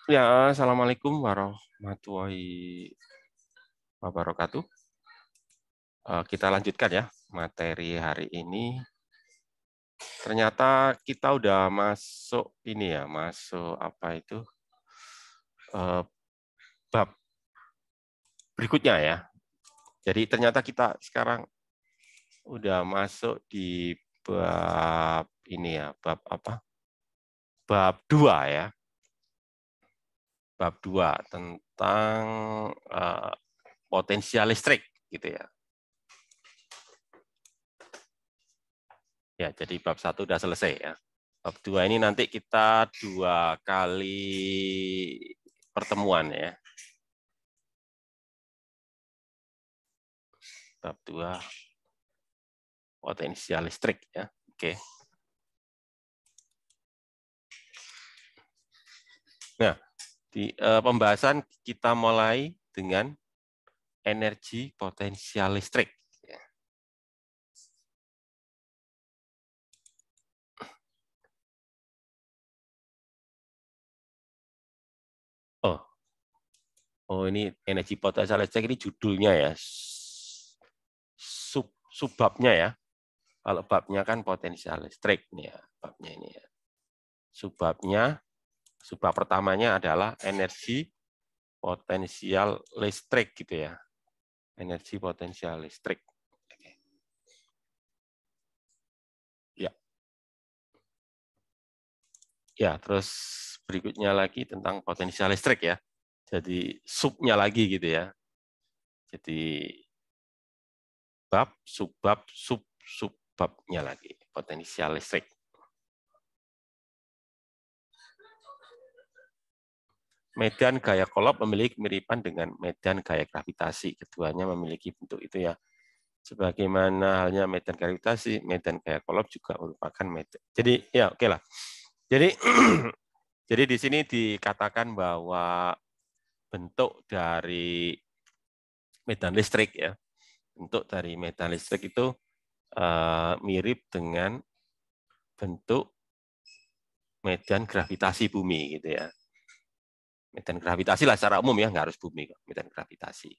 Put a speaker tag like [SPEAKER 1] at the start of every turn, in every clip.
[SPEAKER 1] Ya, assalamualaikum warahmatullahi wabarakatuh. Kita lanjutkan ya materi hari ini. Ternyata kita udah masuk ini ya, masuk apa itu bab berikutnya ya. Jadi ternyata kita sekarang udah masuk di bab ini ya, bab apa? Bab 2 ya. Bab 2 tentang potensial listrik gitu ya. Ya, jadi bab 1 udah selesai ya. Bab 2 ini nanti kita 2 kali pertemuan ya. Bab 2 potensial listrik ya. Oke. Nah, di pembahasan kita mulai dengan energi potensial listrik. Oh, ini energi potensial listrik ini judulnya ya. Subbabnya ya. Kalau babnya kan potensial listrik nih ya, babnya ini ya. Subbab pertamanya adalah energi potensial listrik gitu ya. Energi potensial listrik. Ya. Ya, terus berikutnya lagi tentang potensial listrik ya. Jadi subnya lagi gitu ya. Jadi bab, subbab, subbabnya lagi potensial listrik. Medan gaya Coulomb memiliki kemiripan dengan medan gaya gravitasi. Keduanya memiliki bentuk itu ya. Sebagaimana halnya medan gravitasi, medan gaya Coulomb juga merupakan medan. Jadi ya oke lah. Jadi jadi di sini dikatakan bahwa bentuk dari medan listrik ya. Bentuk dari medan listrik itu mirip dengan bentuk medan gravitasi bumi gitu ya. Medan gravitasi lah secara umum ya, nggak harus bumi, medan gravitasi.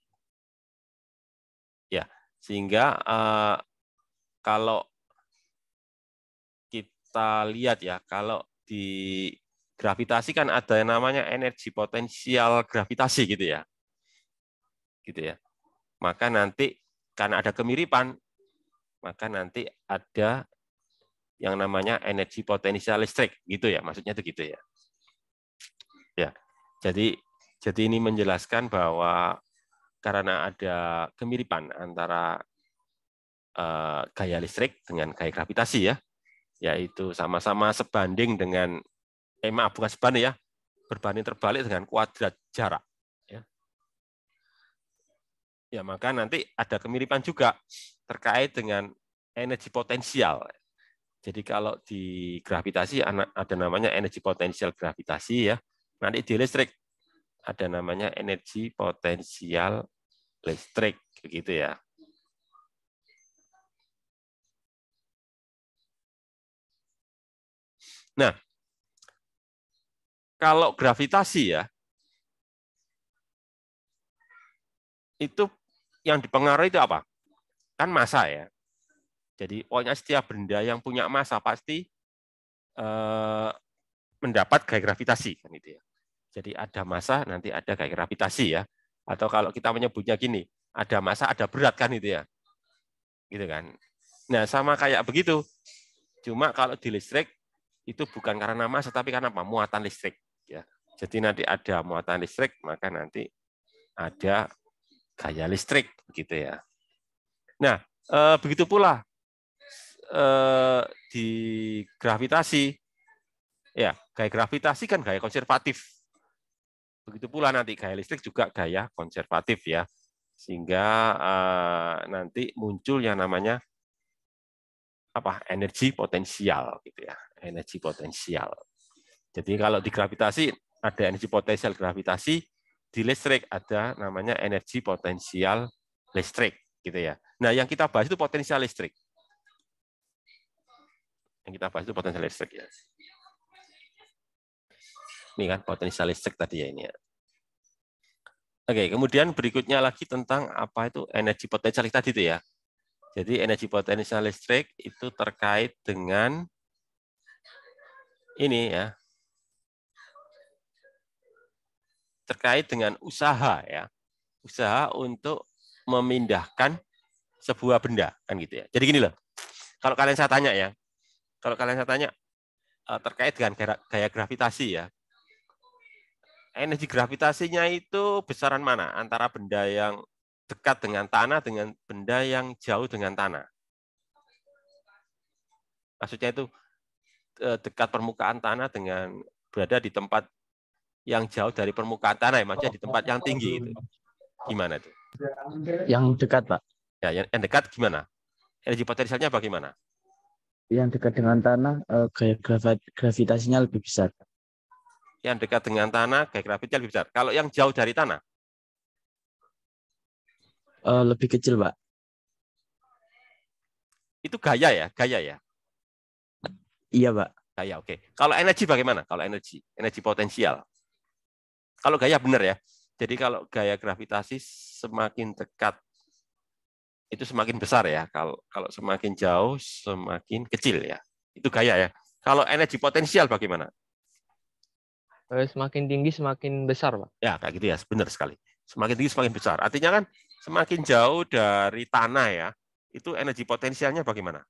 [SPEAKER 1] Ya, sehingga kalau kita lihat ya, kalau di gravitasi kan ada yang namanya energi potensial gravitasi gitu ya. Gitu ya. Maka nanti karena ada kemiripan, maka nanti ada yang namanya energi potensial listrik gitu ya, maksudnya itu gitu ya. Ya. Jadi ini menjelaskan bahwa karena ada kemiripan antara gaya listrik dengan gaya gravitasi ya, yaitu sama-sama sebanding dengan maaf bukan sebanding ya, berbanding terbalik dengan kuadrat jarak. Ya, maka nanti ada kemiripan juga terkait dengan energi potensial. Jadi kalau di gravitasi ada namanya energi potensial gravitasi ya. Nanti di listrik ada namanya energi potensial listrik gitu ya. Nah, kalau gravitasi ya itu yang dipengaruhi itu apa? Kan massa ya. Jadi pokoknya setiap benda yang punya massa pasti mendapat gaya gravitasi kan itu ya. Jadi ada massa nanti ada gaya gravitasi ya. Atau kalau kita menyebutnya gini, ada massa ada berat kan itu ya. Gitu kan. Nah, sama kayak begitu. Cuma kalau di listrik itu bukan karena massa tapi karena apa? Muatan listrik ya. Jadi nanti ada muatan listrik maka nanti ada gaya listrik gitu ya. Nah, begitu pula di gravitasi ya, gaya gravitasi kan gaya konservatif. Begitu pula nanti gaya listrik juga gaya konservatif ya. Sehingga nanti muncul yang namanya apa? Energi potensial gitu ya. Energi potensial. Jadi kalau di gravitasi ada energi potensial gravitasi, di listrik ada namanya energi potensial listrik gitu ya. Nah, yang kita bahas itu potensial listrik. Yang kita bahas itu potensial listrik ya. Ini kan potensial listrik tadi ya ini ya. Oke, kemudian berikutnya lagi tentang apa itu energi potensial tadi itu ya. Jadi energi potensial listrik itu terkait dengan ini ya. Terkait dengan usaha ya. Usaha untuk memindahkan sebuah benda kan gitu ya. Jadi gini loh. Kalau kalian saya tanya ya. Kalau kalian saya tanya terkait dengan gaya gravitasi ya. Energi gravitasinya itu besaran mana antara benda yang dekat dengan tanah dengan benda yang jauh dengan tanah? Maksudnya itu dekat permukaan tanah dengan berada di tempat yang jauh dari permukaan tanah, ya, maksudnya di tempat yang tinggi itu. Gimana itu?
[SPEAKER 2] Yang dekat, Pak.
[SPEAKER 1] Ya, yang dekat gimana? Energi potensialnya bagaimana?
[SPEAKER 2] Yang dekat dengan tanah, gaya gravitasinya lebih besar.
[SPEAKER 1] Yang dekat dengan tanah, gaya gravitasinya lebih besar. Kalau yang jauh dari tanah?
[SPEAKER 2] Lebih kecil, Pak.
[SPEAKER 1] Itu gaya ya? Gaya ya?
[SPEAKER 2] Iya, Pak.
[SPEAKER 1] Gaya, oke. Kalau energi bagaimana? Kalau energi potensial. Kalau gaya benar ya. Jadi kalau gaya gravitasi semakin dekat itu semakin besar ya. Kalau semakin jauh semakin kecil ya. Itu gaya ya. Kalau energi potensial bagaimana?
[SPEAKER 3] Semakin tinggi semakin besar, Pak.
[SPEAKER 1] Ya, kayak gitu ya, benar sekali. Semakin tinggi semakin besar. Artinya kan semakin jauh dari tanah ya, itu energi potensialnya bagaimana?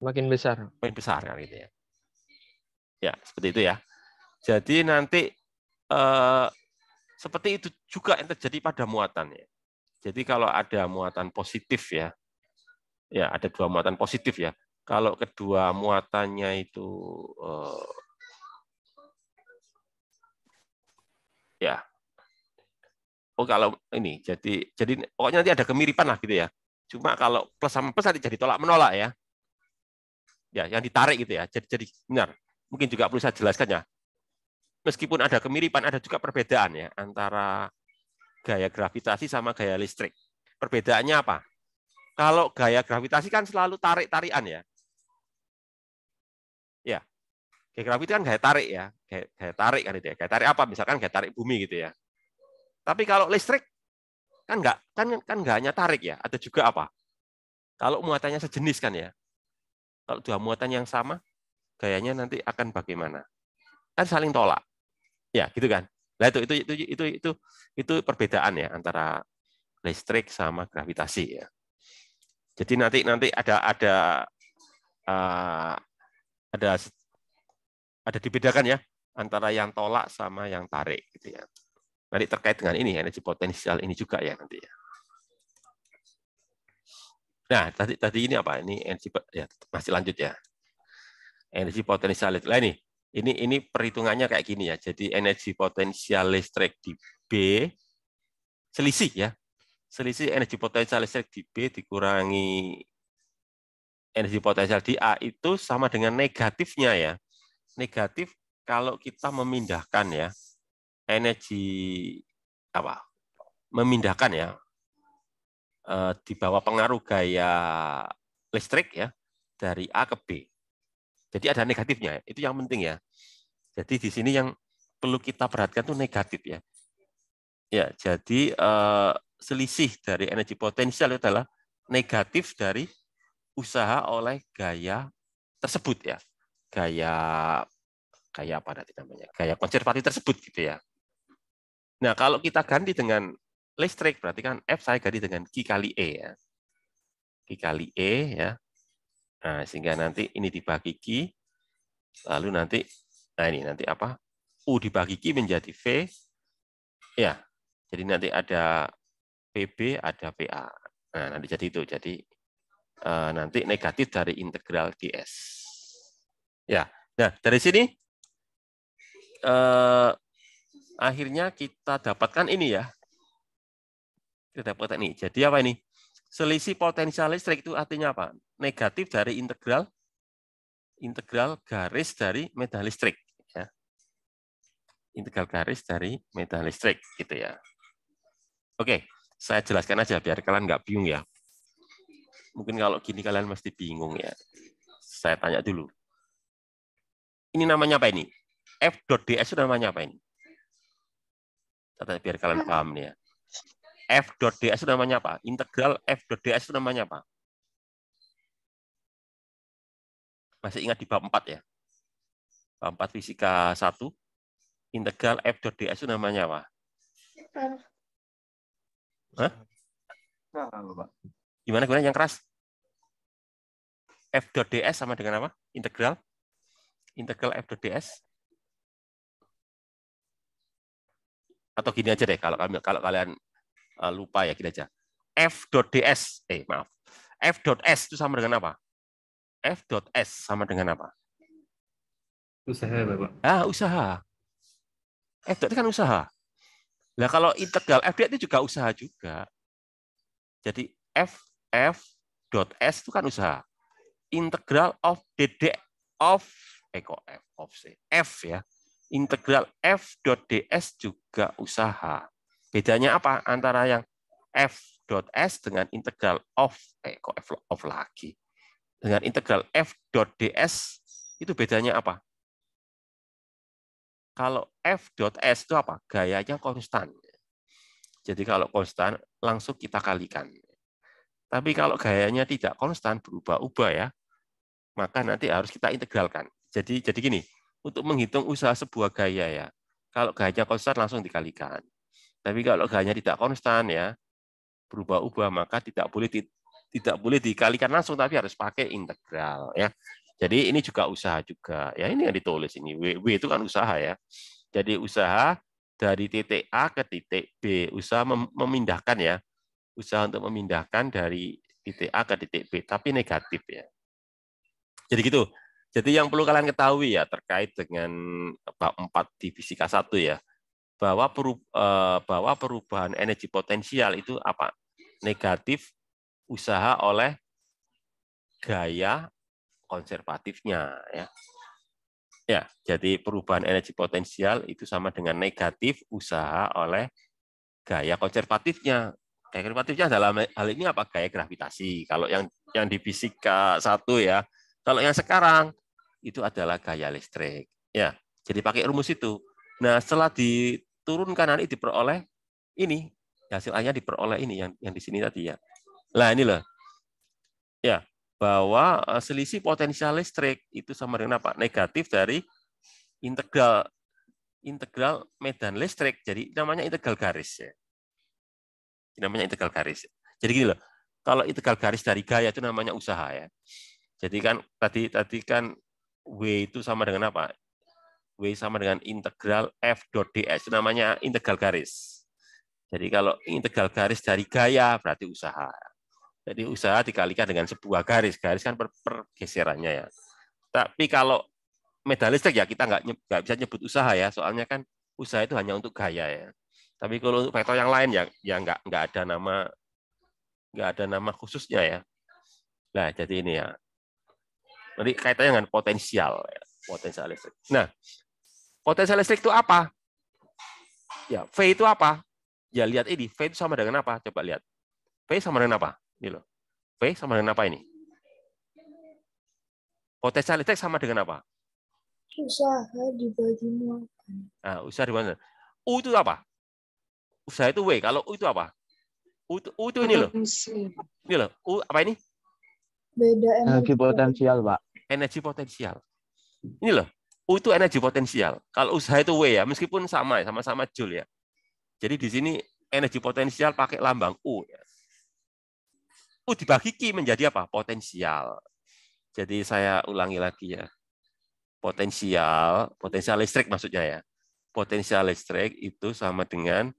[SPEAKER 3] Semakin besar.
[SPEAKER 1] Semakin besar kan gitu ya. Ya, seperti itu ya. Jadi nanti seperti itu juga yang terjadi pada muatan ya. Jadi kalau ada muatan positif ya, ya ada dua muatan positif ya. Kalau kedua muatannya itu ya, oh kalau ini jadi pokoknya nanti ada kemiripan lah gitu ya. Cuma kalau plus sama plus nanti jadi tolak menolak ya. Ya, yang ditarik gitu ya. Jadi benar. Mungkin juga perlu saya jelaskan ya. Meskipun ada kemiripan, ada juga perbedaan ya antara gaya gravitasi sama gaya listrik. Perbedaannya apa? Kalau gaya gravitasi kan selalu tarik-tarikan ya. Ya, gaya gravitasi kan gaya tarik ya. Gaya tarik kan itu ya. Gaya tarik apa? Misalkan gaya tarik bumi gitu ya. Tapi kalau listrik kan nggak hanya tarik ya, ada juga apa? Kalau muatannya sejenis kan ya. Kalau dua muatan yang sama, gayanya nanti akan bagaimana? Kan saling tolak. Ya, gitu kan. Nah, itu perbedaan ya antara listrik sama gravitasi ya. Jadi nanti ada dibedakan ya antara yang tolak sama yang tarik gitu ya. Nanti terkait dengan ini energi potensial ini juga ya nanti ya. Nah, tadi ini apa? Ini energi ya masih lanjut ya. Energi potensial listrik. Nah, ini perhitungannya kayak gini ya. Jadi energi potensial listrik di B selisih ya. Selisih energi potensial listrik di B dikurangi energi potensial di A itu sama dengan negatifnya ya. Negatif kalau kita memindahkan ya energi apa? Memindahkan ya di bawah pengaruh gaya listrik ya dari A ke B. Jadi ada negatifnya, itu yang penting ya. Jadi di sini yang perlu kita perhatikan itu negatif ya. Ya, jadi selisih dari energi potensial adalah negatif dari usaha oleh gaya tersebut ya. Gaya apa nanti namanya? Gaya konservatif tersebut gitu ya. Nah, kalau kita ganti dengan listrik berarti kan F saya ganti dengan Q kali E ya. Q kali E ya. Nah, sehingga nanti ini dibagi Q, lalu nanti nanti apa? U dibagi Q menjadi V. Ya. Jadi nanti ada PB, ada PA. Nah, nanti jadi itu. Jadi nanti negatif dari integral ds. Ya. Nah, dari sini akhirnya kita dapatkan ini ya. Kita dapatkan ini. Jadi apa ini? Selisih potensial listrik itu artinya apa? Negatif dari integral garis dari medan listrik. Ya. Integral garis dari medan listrik, gitu ya. Oke, saya jelaskan aja biar kalian nggak bingung ya. Mungkin kalau gini kalian mesti bingung ya. Saya tanya dulu. Ini namanya apa ini? F dot ds itu namanya apa ini? Biar kalian paham nih ya. F dot ds itu namanya apa? Integral F dot ds itu namanya apa? Masih ingat di bab 4 ya? Bab 4 fisika 1, integral F dot ds itu namanya apa? Hah? Gimana yang keras? F dot ds sama dengan apa? Integral F dot ds. Atau gini aja deh, kalau kalian lupa ya, gini aja. F dot ds, maaf. F dot s itu sama dengan apa? F dot s sama dengan apa?
[SPEAKER 4] Usaha, Bapak.
[SPEAKER 1] Usaha. F dot kan usaha. Nah, kalau integral f dot itu juga usaha juga. Jadi f dot s itu kan usaha. Integral of dd of f ya. Integral f dot ds juga usaha. Bedanya apa antara yang f dot s dengan integral of f lagi. Dengan integral f dot ds itu bedanya apa? Kalau f dot s itu apa? Gayanya konstan. Jadi kalau konstan langsung kita kalikan. Tapi kalau gayanya tidak konstan, berubah-ubah ya, maka nanti harus kita integralkan. Jadi gini, untuk menghitung usaha sebuah gaya ya, kalau gayanya konstan langsung dikalikan. Tapi kalau gayanya tidak konstan ya, berubah-ubah, maka tidak boleh dikalikan langsung, tapi harus pakai integral ya. Jadi ini juga usaha juga. Ya ini yang ditulis ini. W itu kan usaha ya. Jadi usaha dari titik A ke titik B, usaha memindahkan ya. Usaha untuk memindahkan dari titik A ke titik B, tapi negatif ya. Jadi gitu. Jadi yang perlu kalian ketahui ya terkait dengan bab 4 di fisika 1 ya, bahwa perubahan energi potensial itu apa? Negatif usaha oleh gaya konservatifnya ya. Ya, jadi perubahan energi potensial itu sama dengan negatif usaha oleh gaya konservatifnya. Gaya konservatifnya dalam hal ini apa? Gaya gravitasi. Kalau yang di fisika 1 ya. Kalau yang sekarang itu adalah gaya listrik. Ya, jadi pakai rumus itu. Nah, setelah diturunkan nanti diperoleh ini, hasilnya diperoleh ini yang di sini tadi ya. Nah, ini loh. Ya, bahwa selisih potensial listrik itu sama dengan apa? Negatif dari integral medan listrik. Jadi namanya integral garis ya. Namanya integral garis. Jadi gini loh, kalau integral garis dari gaya itu namanya usaha ya. Jadi kan tadi kan W itu sama dengan apa? W sama dengan integral F dot ds itu namanya integral garis. Jadi kalau integral garis dari gaya berarti usaha. Jadi usaha dikalikan dengan sebuah garis. Garis kan pergeserannya ya. Tapi kalau medan listrik ya kita nggak bisa nyebut usaha ya, soalnya kan usaha itu hanya untuk gaya ya. Tapi kalau untuk vektor yang lain ya nggak ada nama khususnya ya. Nah jadi ini ya. Jadi kaitannya dengan potensial ya, potensial listrik. Nah potensial listrik itu apa? Ya V itu apa? Ya lihat ini V itu sama dengan apa? Coba lihat. V sama dengan apa? Ini loh. V sama dengan apa ini? Potensial listrik sama dengan apa?
[SPEAKER 5] Usaha dibagi muatan.
[SPEAKER 1] Nah, usaha di mana? U itu apa? Usaha itu W. Kalau U itu apa? U itu ini loh. Ini loh. U apa ini?
[SPEAKER 5] Beda
[SPEAKER 2] Energi potensial, Pak.
[SPEAKER 1] Energi potensial. Ini loh. U itu energi potensial. Kalau usaha itu W ya, meskipun sama-sama Joule ya. Jadi di sini energi potensial pakai lambang U ya. U dibagi Q menjadi apa? Potensial. Jadi saya ulangi lagi ya. Potensial listrik maksudnya ya. Potensial listrik itu sama dengan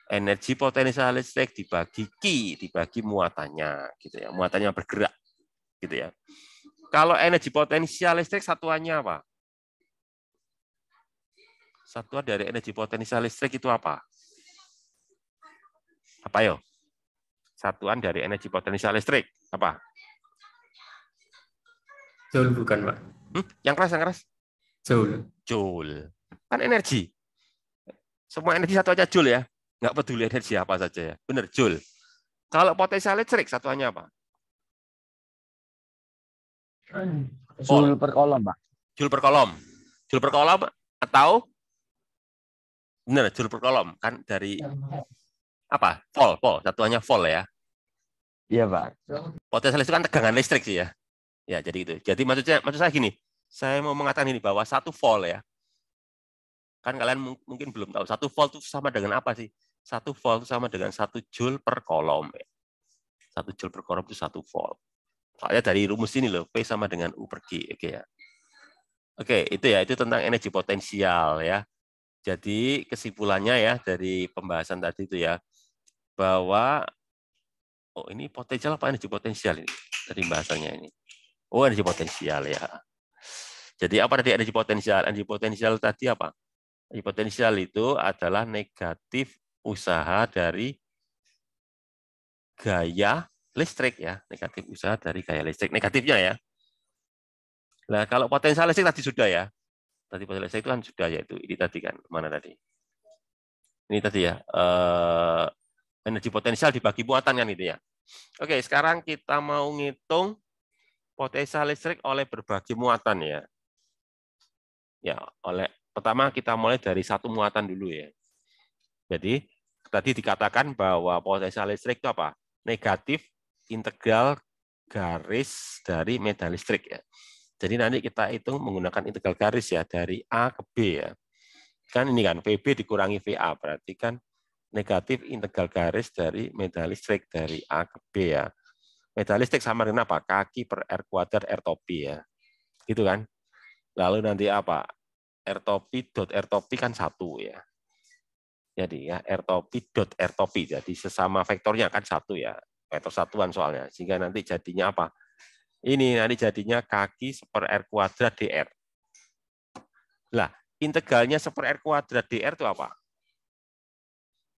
[SPEAKER 1] energi potensial listrik dibagi Q, dibagi muatannya gitu ya. Muatannya bergerak gitu ya. Kalau energi potensial listrik satuannya apa? Satuan dari energi potensial listrik itu apa? Apa yo? Satuan dari energi potensial listrik apa?
[SPEAKER 4] Joule bukan, Pak?
[SPEAKER 1] Yang keras. Joule. Kan energi. Semua energi satu aja Joule ya. Nggak peduli energi apa saja ya. Benar, Joule. Kalau potensial listrik satuannya apa?
[SPEAKER 2] Joule per kolom, Pak.
[SPEAKER 1] Joule per kolom. Joule per kolom Atau benar joule per kolom kan dari apa? Volt, satuannya volt ya.
[SPEAKER 2] Iya, Pak.
[SPEAKER 1] Potensial listrik kan tegangan listrik sih ya. Ya, jadi itu. Jadi maksud saya gini, saya mau mengatakan ini bahwa 1 volt ya. Kan kalian mungkin belum tahu 1 volt itu sama dengan apa sih? 1 volt itu sama dengan 1 joule per kolom. 1 joule per kolom itu 1 volt. Soalnya dari rumus ini loh, P sama dengan U per G. Oke ya. Oke, itu ya, itu tentang energi potensial ya. Jadi kesimpulannya ya dari pembahasan tadi itu ya, bahwa oh ini potensial apa energi potensial ini? Dari bahasanya ini. Oh, energi potensial ya. Jadi apa tadi energi potensial? Energi potensial tadi apa? Energi potensial itu adalah negatif usaha dari gaya listrik ya, negatif usaha dari gaya listrik, negatifnya ya. Nah, kalau potensial listrik tadi sudah ya. Tadi potensial listrik itu kan sudah yaitu ini tadi kan, mana tadi? Ini tadi ya, energi potensial dibagi muatan kan itu ya. Oke, sekarang kita mau ngitung potensial listrik oleh berbagai muatan ya. Ya, pertama kita mulai dari satu muatan dulu ya. Jadi tadi dikatakan bahwa potensial listrik itu apa? Negatif integral garis dari medan listrik ya. Jadi nanti kita hitung menggunakan integral garis ya dari A ke B ya. Kan ini kan VB dikurangi VA berarti kan negatif integral garis dari medan listrik dari A ke B ya. Medan listrik sama dengan apa? Kaki per R kuadrat R topi ya. Gitu kan? Lalu nanti apa? R topi dot R topi kan 1 ya. Jadi ya R topi dot R topi. Jadi sesama vektornya kan 1 ya. Vektor satuan soalnya. Sehingga nanti jadinya apa? Ini nanti jadinya kaki per R kuadrat DR. Lah, integralnya per R kuadrat DR itu apa?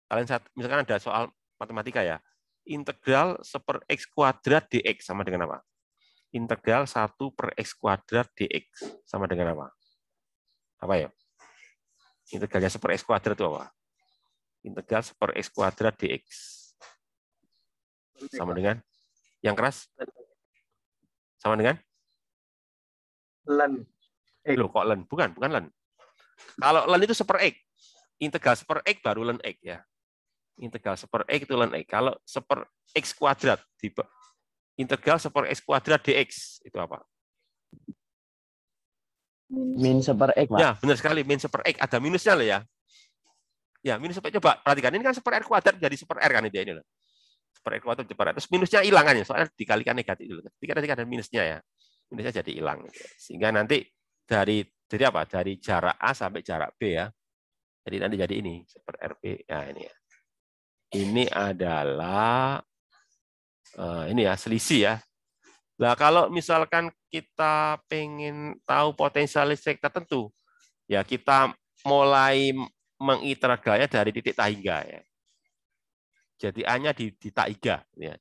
[SPEAKER 1] Kalian misalkan ada soal matematika ya. Integral per X kuadrat DX sama dengan apa? Integral 1 per X kuadrat DX sama dengan apa? Apa ya? Integralnya per X kuadrat itu apa? Integral per X kuadrat DX. Sama dengan? Yang keras? Sama dengan?
[SPEAKER 6] Len.
[SPEAKER 1] Loh, kok len? Bukan len. Kalau len itu per X. Integral per X baru len X ya. Integral per X itu len X. Kalau per X kuadrat, integral per X kuadrat DX itu apa?
[SPEAKER 2] Min per X, Pak.
[SPEAKER 1] Ya, benar sekali. Min per X. Ada minusnya loh ya. Ya, minus per coba perhatikan. Ini kan per R kuadrat jadi per R kan ini loh. Per R kuadrat per R. Terus minusnya hilang kan ya. Soalnya dikalikan negatif dulu. Ketika ada minusnya ya. Minusnya jadi hilang. Sehingga nanti dari apa? Dari jarak A sampai jarak B ya. Jadi nanti jadi ini. Per RB. Ya, ini ya. Ini adalah ini ya selisih ya. Nah kalau misalkan kita pengen tahu potensial listrik tertentu, ya kita mulai mengintegralnya dari titik tahingga ya. Jadi A-nya di tahingga ya,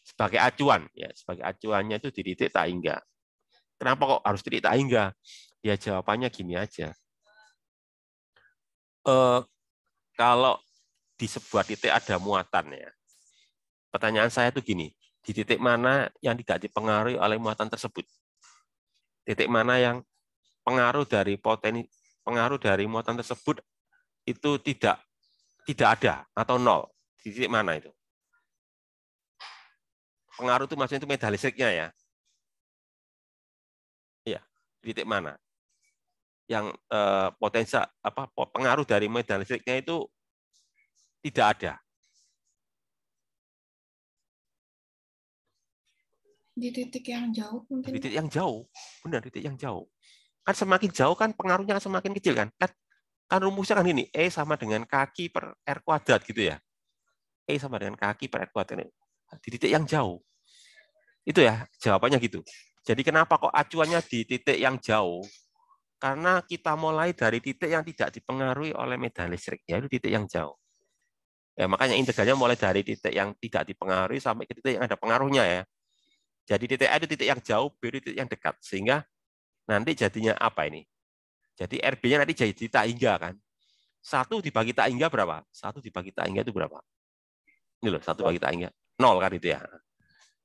[SPEAKER 1] sebagai acuan ya, sebagai acuannya itu di titik tahingga. Kenapa kok harus titik tahingga? Ya jawabannya gini aja. Kalau di sebuah titik ada muatan ya. Pertanyaan saya itu gini, di titik mana yang tidak dipengaruhi oleh muatan tersebut? Titik mana yang pengaruh dari muatan tersebut itu tidak ada atau nol? Di titik mana itu? Pengaruh itu maksudnya itu medan listriknya ya. Iya, di titik mana? Yang potensial pengaruh dari medan listriknya itu tidak ada.
[SPEAKER 5] Di titik yang jauh mungkin.
[SPEAKER 1] Di titik yang jauh, benar titik yang jauh. Kan semakin jauh kan pengaruhnya kan semakin kecil kan? Kan rumusnya kan ini, E sama dengan kaki per R kuadrat gitu ya. E sama dengan kaki per R kuadrat. Di titik yang jauh. Itu ya, jawabannya gitu. Jadi kenapa kok acuannya di titik yang jauh? Karena kita mulai dari titik yang tidak dipengaruhi oleh medan listrik, yaitu titik yang jauh. Ya, makanya integralnya mulai dari titik yang tidak dipengaruhi sampai ke titik yang ada pengaruhnya ya. Jadi titik A itu titik yang jauh, B itu titik yang dekat. Sehingga nanti jadinya apa ini? Jadi RB-nya nanti jadi tahingga kan. 1 dibagi tahingga berapa? 1 dibagi tahingga itu berapa? Ini loh, 1 bagi tahingga. 0 kan itu ya.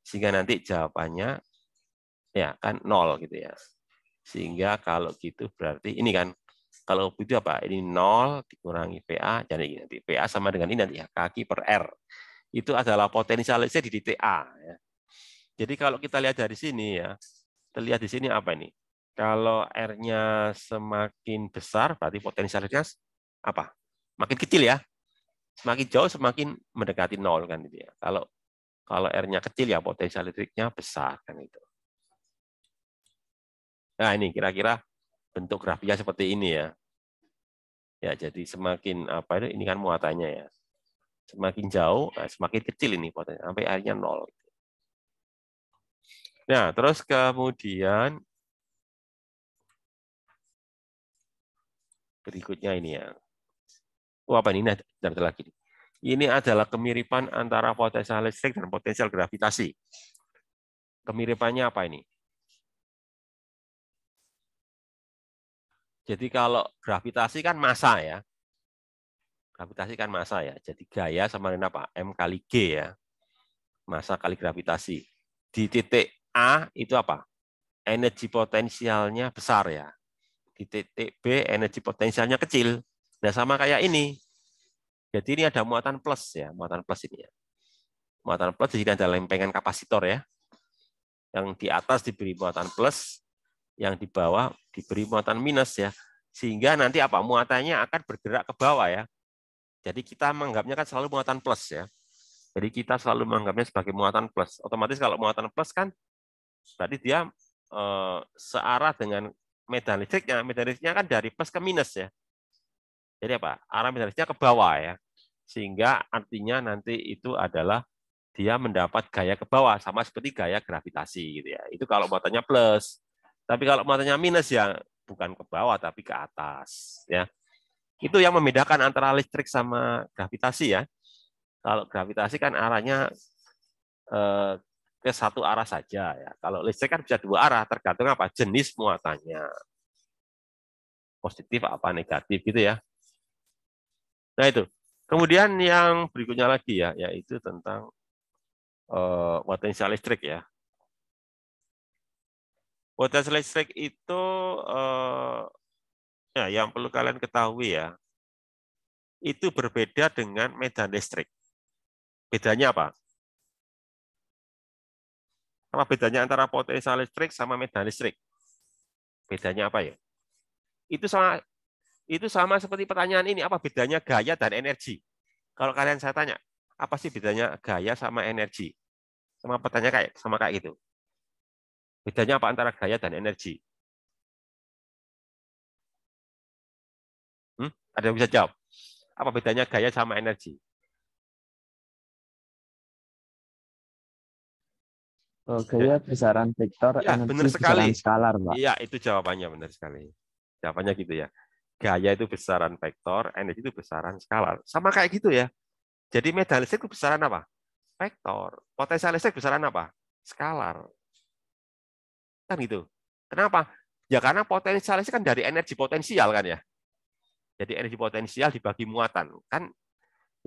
[SPEAKER 1] Sehingga nanti jawabannya ya kan 0 gitu ya. Sehingga kalau gitu berarti ini kan Kalau U itu apa? Ini 0 dikurangi PA, jadi nanti PA sama dengan ini nanti ya, kaki per R. Itu adalah potensial listrik di titik A. Ya. Jadi kalau kita lihat dari sini ya, terlihat di sini apa ini? Kalau R-nya semakin besar, berarti potensial listriknya apa? Makin kecil ya. Semakin jauh semakin mendekati 0 kan itu ya. Kalau R-nya kecil ya potensial listriknya besar kan itu. Nah, ini kira-kira bentuk grafiknya seperti ini ya. Ya, jadi semakin apa itu ini kan muatannya ya. Semakin jauh, nah, semakin kecil ini potensial sampai R-nya 0. Nah, terus kemudian berikutnya ini ya. Apa ini? Ada lagi. Ini adalah kemiripan antara potensial listrik dan potensial gravitasi. Kemiripannya apa ini? Jadi kalau gravitasi kan massa ya. Gravitasi kan massa ya. Jadi gaya sama dengan apa? M kali G ya. Massa kali gravitasi. Di titik A itu apa? Energi potensialnya besar ya. Di titik B energi potensialnya kecil. Nah, sama kayak ini. Jadi ini ada muatan plus ya, muatan plus ini ya. Muatan plus di sini ada lempengan kapasitor ya. Yang di atas diberi muatan plus, yang di bawah diberi muatan minus ya. Sehingga nanti apa? Muatannya akan bergerak ke bawah ya. Jadi kita menganggapnya kan selalu muatan plus ya. Jadi kita selalu menganggapnya sebagai muatan plus. Otomatis kalau muatan plus kan berarti dia searah dengan medan listriknya. Medan listriknya kan dari plus ke minus ya. Jadi apa? Arah medan listriknya ke bawah ya. Sehingga artinya nanti itu adalah dia mendapat gaya ke bawah sama seperti gaya gravitasi gitu ya. Itu kalau muatannya plus. Tapi kalau muatannya minus ya bukan ke bawah tapi ke atas ya. Itu yang membedakan antara listrik sama gravitasi ya. Kalau gravitasi kan arahnya ke satu arah saja ya. Kalau listrik kan bisa dua arah tergantung apa jenis muatannya. Positif apa negatif gitu ya. Nah itu. Kemudian yang berikutnya lagi ya, yaitu tentang potensial listrik ya. Potensial listrik itu ya yang perlu kalian ketahui ya, itu berbeda dengan medan listrik. Bedanya apa? Apa bedanya antara potensial listrik sama medan listrik? Bedanya apa ya? Itu sama seperti pertanyaan ini, apa bedanya gaya dan energi? Kalau kalian saya tanya, apa sih bedanya gaya sama energi? Sama pertanyaan kayak gitu. Bedanya apa antara gaya dan energi? Ada yang bisa jawab? Apa bedanya gaya sama energi?
[SPEAKER 2] Gaya besaran vektor,
[SPEAKER 1] Ya,
[SPEAKER 2] energi
[SPEAKER 1] benar sekali.
[SPEAKER 2] besaran skalar, Pak.
[SPEAKER 1] Iya, itu jawabannya benar sekali. Jawabannya gitu ya. Gaya itu besaran vektor, energi itu besaran skalar. Sama kayak gitu ya. Jadi medan listrik itu besaran apa? Vektor. Potensial listrik besaran apa? Skalar. Kan gitu. Kenapa? Ya karena potensial listrik kan dari energi potensial kan ya. Jadi energi potensial dibagi muatan. Kan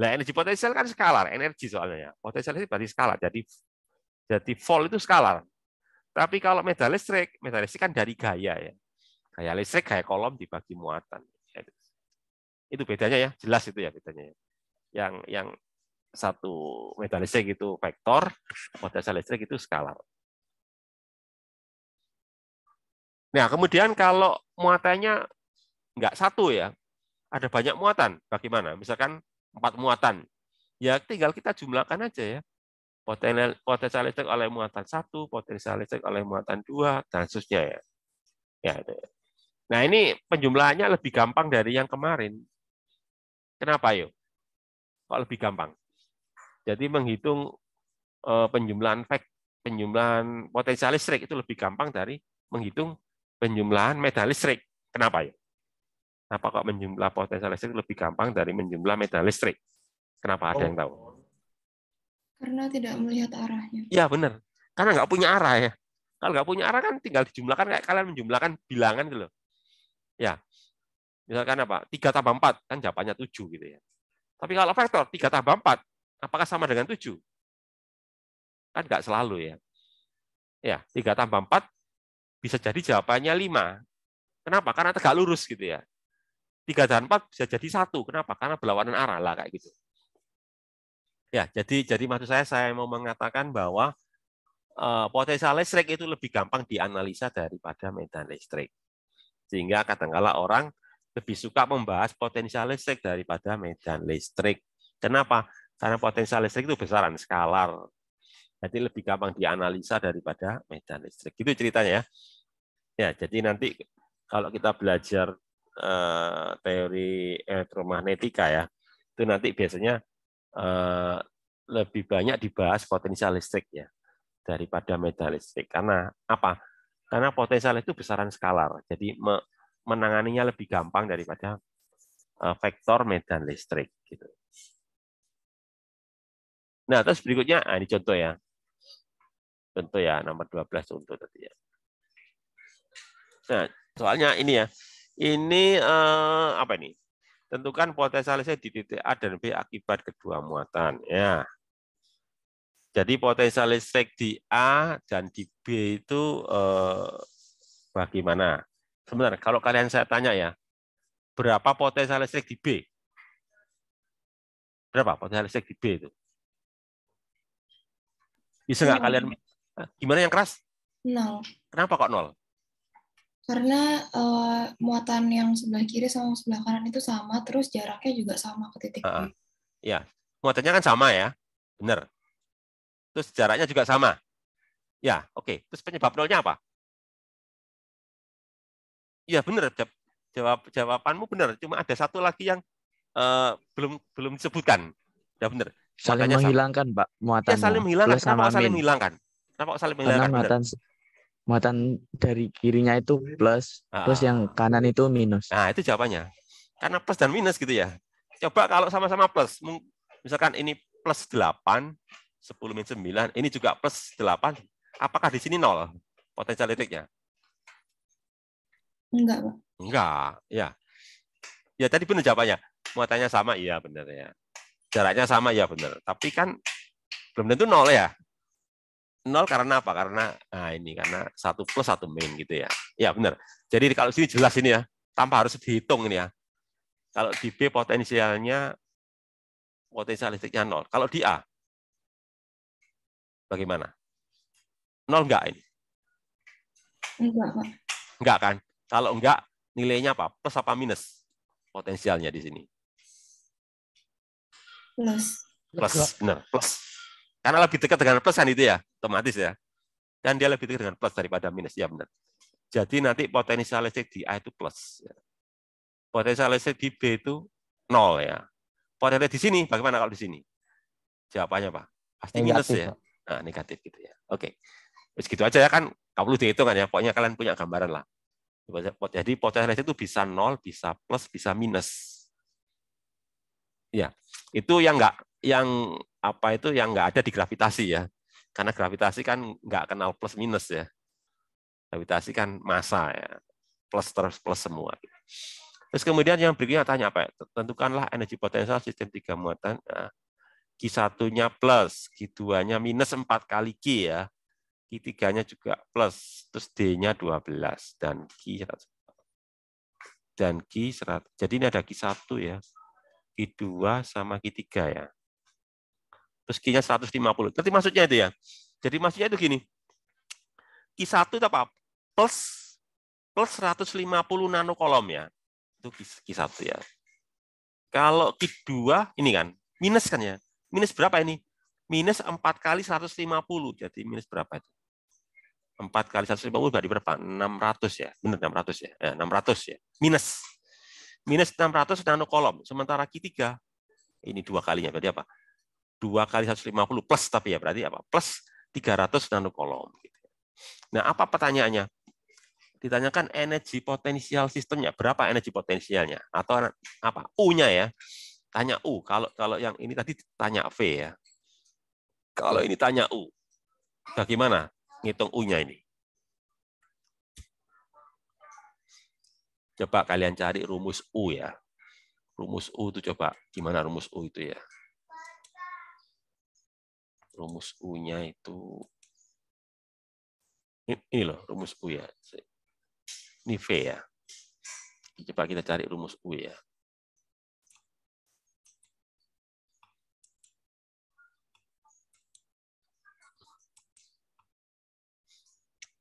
[SPEAKER 1] lah energi potensial kan skalar, energi soalnya ya. Potensial listrik berarti skalar. Jadi volt itu skalar. Tapi kalau medan listrik kan dari gaya ya. Gaya listrik, gaya kolom dibagi muatan. Itu bedanya ya, jelas itu ya bedanya. Yang satu medan listrik itu vektor, potensial listrik itu skalar. Nah, kemudian kalau muatannya nggak satu ya, ada banyak muatan, bagaimana? Misalkan 4 muatan, ya tinggal kita jumlahkan aja ya. Potensial listrik oleh muatan 1, potensial listrik oleh muatan 2, dan seterusnya ya. Ya, itu. Nah, ini penjumlahannya lebih gampang dari yang kemarin. Kenapa yuk? Kok lebih gampang? Jadi menghitung penjumlahan potensial listrik itu lebih gampang dari menghitung penjumlahan medan listrik. Kenapa ya? Kenapa kok menjumlah potensial listrik lebih gampang dari menjumlah medan listrik? Kenapa? Ada yang tahu?
[SPEAKER 5] Karena tidak melihat arahnya.
[SPEAKER 1] Ya benar. Karena nggak punya arah ya. Kalau nggak punya arah kan tinggal dijumlahkan kayak kalian menjumlahkan bilangan gitu loh. Ya. Misalkan apa? 3 tambah 4 kan jawabannya 7 gitu ya. Tapi kalau vektor 3 tambah 4 apakah sama dengan 7? Kan nggak selalu ya. Ya, 3 tambah 4 bisa jadi jawabannya 5. Kenapa? Karena tegak lurus gitu ya. 3 dan 4 bisa jadi 1. Kenapa? Karena berlawanan arah lah kayak gitu. Ya, jadi maksud saya mau mengatakan bahwa potensial listrik itu lebih gampang dianalisa daripada medan listrik. Sehingga kadang-kala orang lebih suka membahas potensial listrik daripada medan listrik. Kenapa? Karena potensial listrik itu besaran skalar. Jadi lebih gampang dianalisa daripada medan listrik. Itu ceritanya ya. Ya, jadi nanti kalau kita belajar teori elektromagnetika ya, itu nanti biasanya lebih banyak dibahas potensial listrik ya daripada medan listrik. Karena apa? Karena potensial itu besaran skalar. Jadi menanganinya lebih gampang daripada vektor medan listrik gitu. Nah, terus berikutnya ini contoh ya. Contoh ya, nomor 12 contoh tadi ya. Nah, soalnya ini ya. Ini apa ini? Tentukan potensial listrik di titik A dan B akibat kedua muatan. Ya. Jadi potensial listrik di A dan di B itu bagaimana? Sebentar, kalau kalian saya tanya ya, berapa potensial listrik di B? Berapa potensial listrik di B itu? Bisa nggak kalian? Gimana yang keras?
[SPEAKER 5] 0.
[SPEAKER 1] Kenapa kok 0?
[SPEAKER 5] Karena muatan yang sebelah kiri sama sebelah kanan itu sama, terus jaraknya juga sama ke titik B.
[SPEAKER 1] Ya, muatannya kan sama ya, benar. Terus jaraknya juga sama. Ya, oke. Terus penyebab nolnya apa? Iya benar, jawabanmu benar. Cuma ada satu lagi yang belum disebutkan. Ya benar.
[SPEAKER 2] Saling
[SPEAKER 1] Muatannya sama.
[SPEAKER 2] menghilangkan, Pak,
[SPEAKER 1] Ya
[SPEAKER 2] muatannya.
[SPEAKER 1] saling menghilangkan.
[SPEAKER 2] Plus
[SPEAKER 1] Kenapa
[SPEAKER 2] sama
[SPEAKER 1] kok saling
[SPEAKER 2] min.
[SPEAKER 1] menghilangkan? Kenapa kok saling
[SPEAKER 2] Karena
[SPEAKER 1] menghilangkan?
[SPEAKER 2] muatan dari kirinya itu plus, terus yang kanan itu minus.
[SPEAKER 1] Nah, itu jawabannya. Karena plus dan minus gitu ya. Coba kalau sama-sama plus, misalkan ini plus 8, 10 min 9, ini juga plus 8, apakah di sini 0 potensial listriknya?
[SPEAKER 5] Enggak, Pak.
[SPEAKER 1] Enggak, ya. Ya tadi benar jawabannya. Muatannya sama, iya benar ya. Jaraknya sama, ya benar. Tapi kan belum tentu 0 ya. 0 karena apa? Karena ini karena 1 plus 1 min gitu ya. Ya benar. Jadi kalau sini jelas ini ya, tanpa harus dihitung ini ya. Kalau di B potensial listriknya 0. Kalau di A bagaimana? 0 enggak ini?
[SPEAKER 5] Enggak, Pak.
[SPEAKER 1] Enggak kan? Kalau enggak, nilainya apa? Plus apa minus? Potensialnya di sini.
[SPEAKER 5] Plus.
[SPEAKER 1] Plus, benar, plus. Karena lebih dekat dengan plus kan itu ya, otomatis ya. Dan dia lebih dekat dengan plus daripada minus, ya benar. Jadi nanti potensial listrik di A itu plus. Potensial listrik di B itu 0 ya. Potensial di sini, bagaimana kalau di sini? Jawabannya apa? Pasti minus ya. Nah, negatif gitu ya. Oke. Terus gitu aja ya kan, nggak perlu dihitung kan ya. Pokoknya kalian punya gambaran lah. Jadi potensial listrik itu bisa 0, bisa plus, bisa minus. Ya, itu yang nggak ada di gravitasi ya. Karena gravitasi kan nggak kenal plus minus ya. Gravitasi kan massa ya. Plus terus plus semua. Terus kemudian yang berikutnya tanya apa? Tentukanlah energi potensial sistem 3 muatan. Nah, Q1-nya plus, Q2-nya minus 4 kali Q ya. Q3-nya juga plus, terus D-nya 12 dan Q 100. Jadi ini ada Q1 ya. Q2 sama Q3 ya. Terus Q-nya 150. Berarti maksudnya itu ya. Jadi maksudnya itu gini. Q1 itu apa? Plus 150 nanokolom ya. Itu Q1 ya. Kalau Q2 ini kan minus kan ya. Minus berapa ini? Minus 4 kali 150. Jadi minus berapa itu? 4 kali 150 berarti berapa? 600 ya. Benar 600 ya. 600 ya. Minus. Minus 600 nanokolom. Sementara Q3 ini 2 kalinya berarti apa? 2 kali 150 plus tapi ya berarti apa? Plus 300 nanokolom. Nah, apa pertanyaannya? Ditanyakan energi potensial sistemnya, berapa energi potensialnya? Atau apa? U-nya ya. Tanya U. Kalau yang ini tadi tanya V ya. Kalau ini tanya U. Bagaimana ngitung U-nya ini? Coba kalian cari rumus U ya. Rumus U itu coba gimana rumus U itu ya? Rumus U-nya itu ini loh rumus U ya. Ini V ya. Coba kita cari rumus U ya.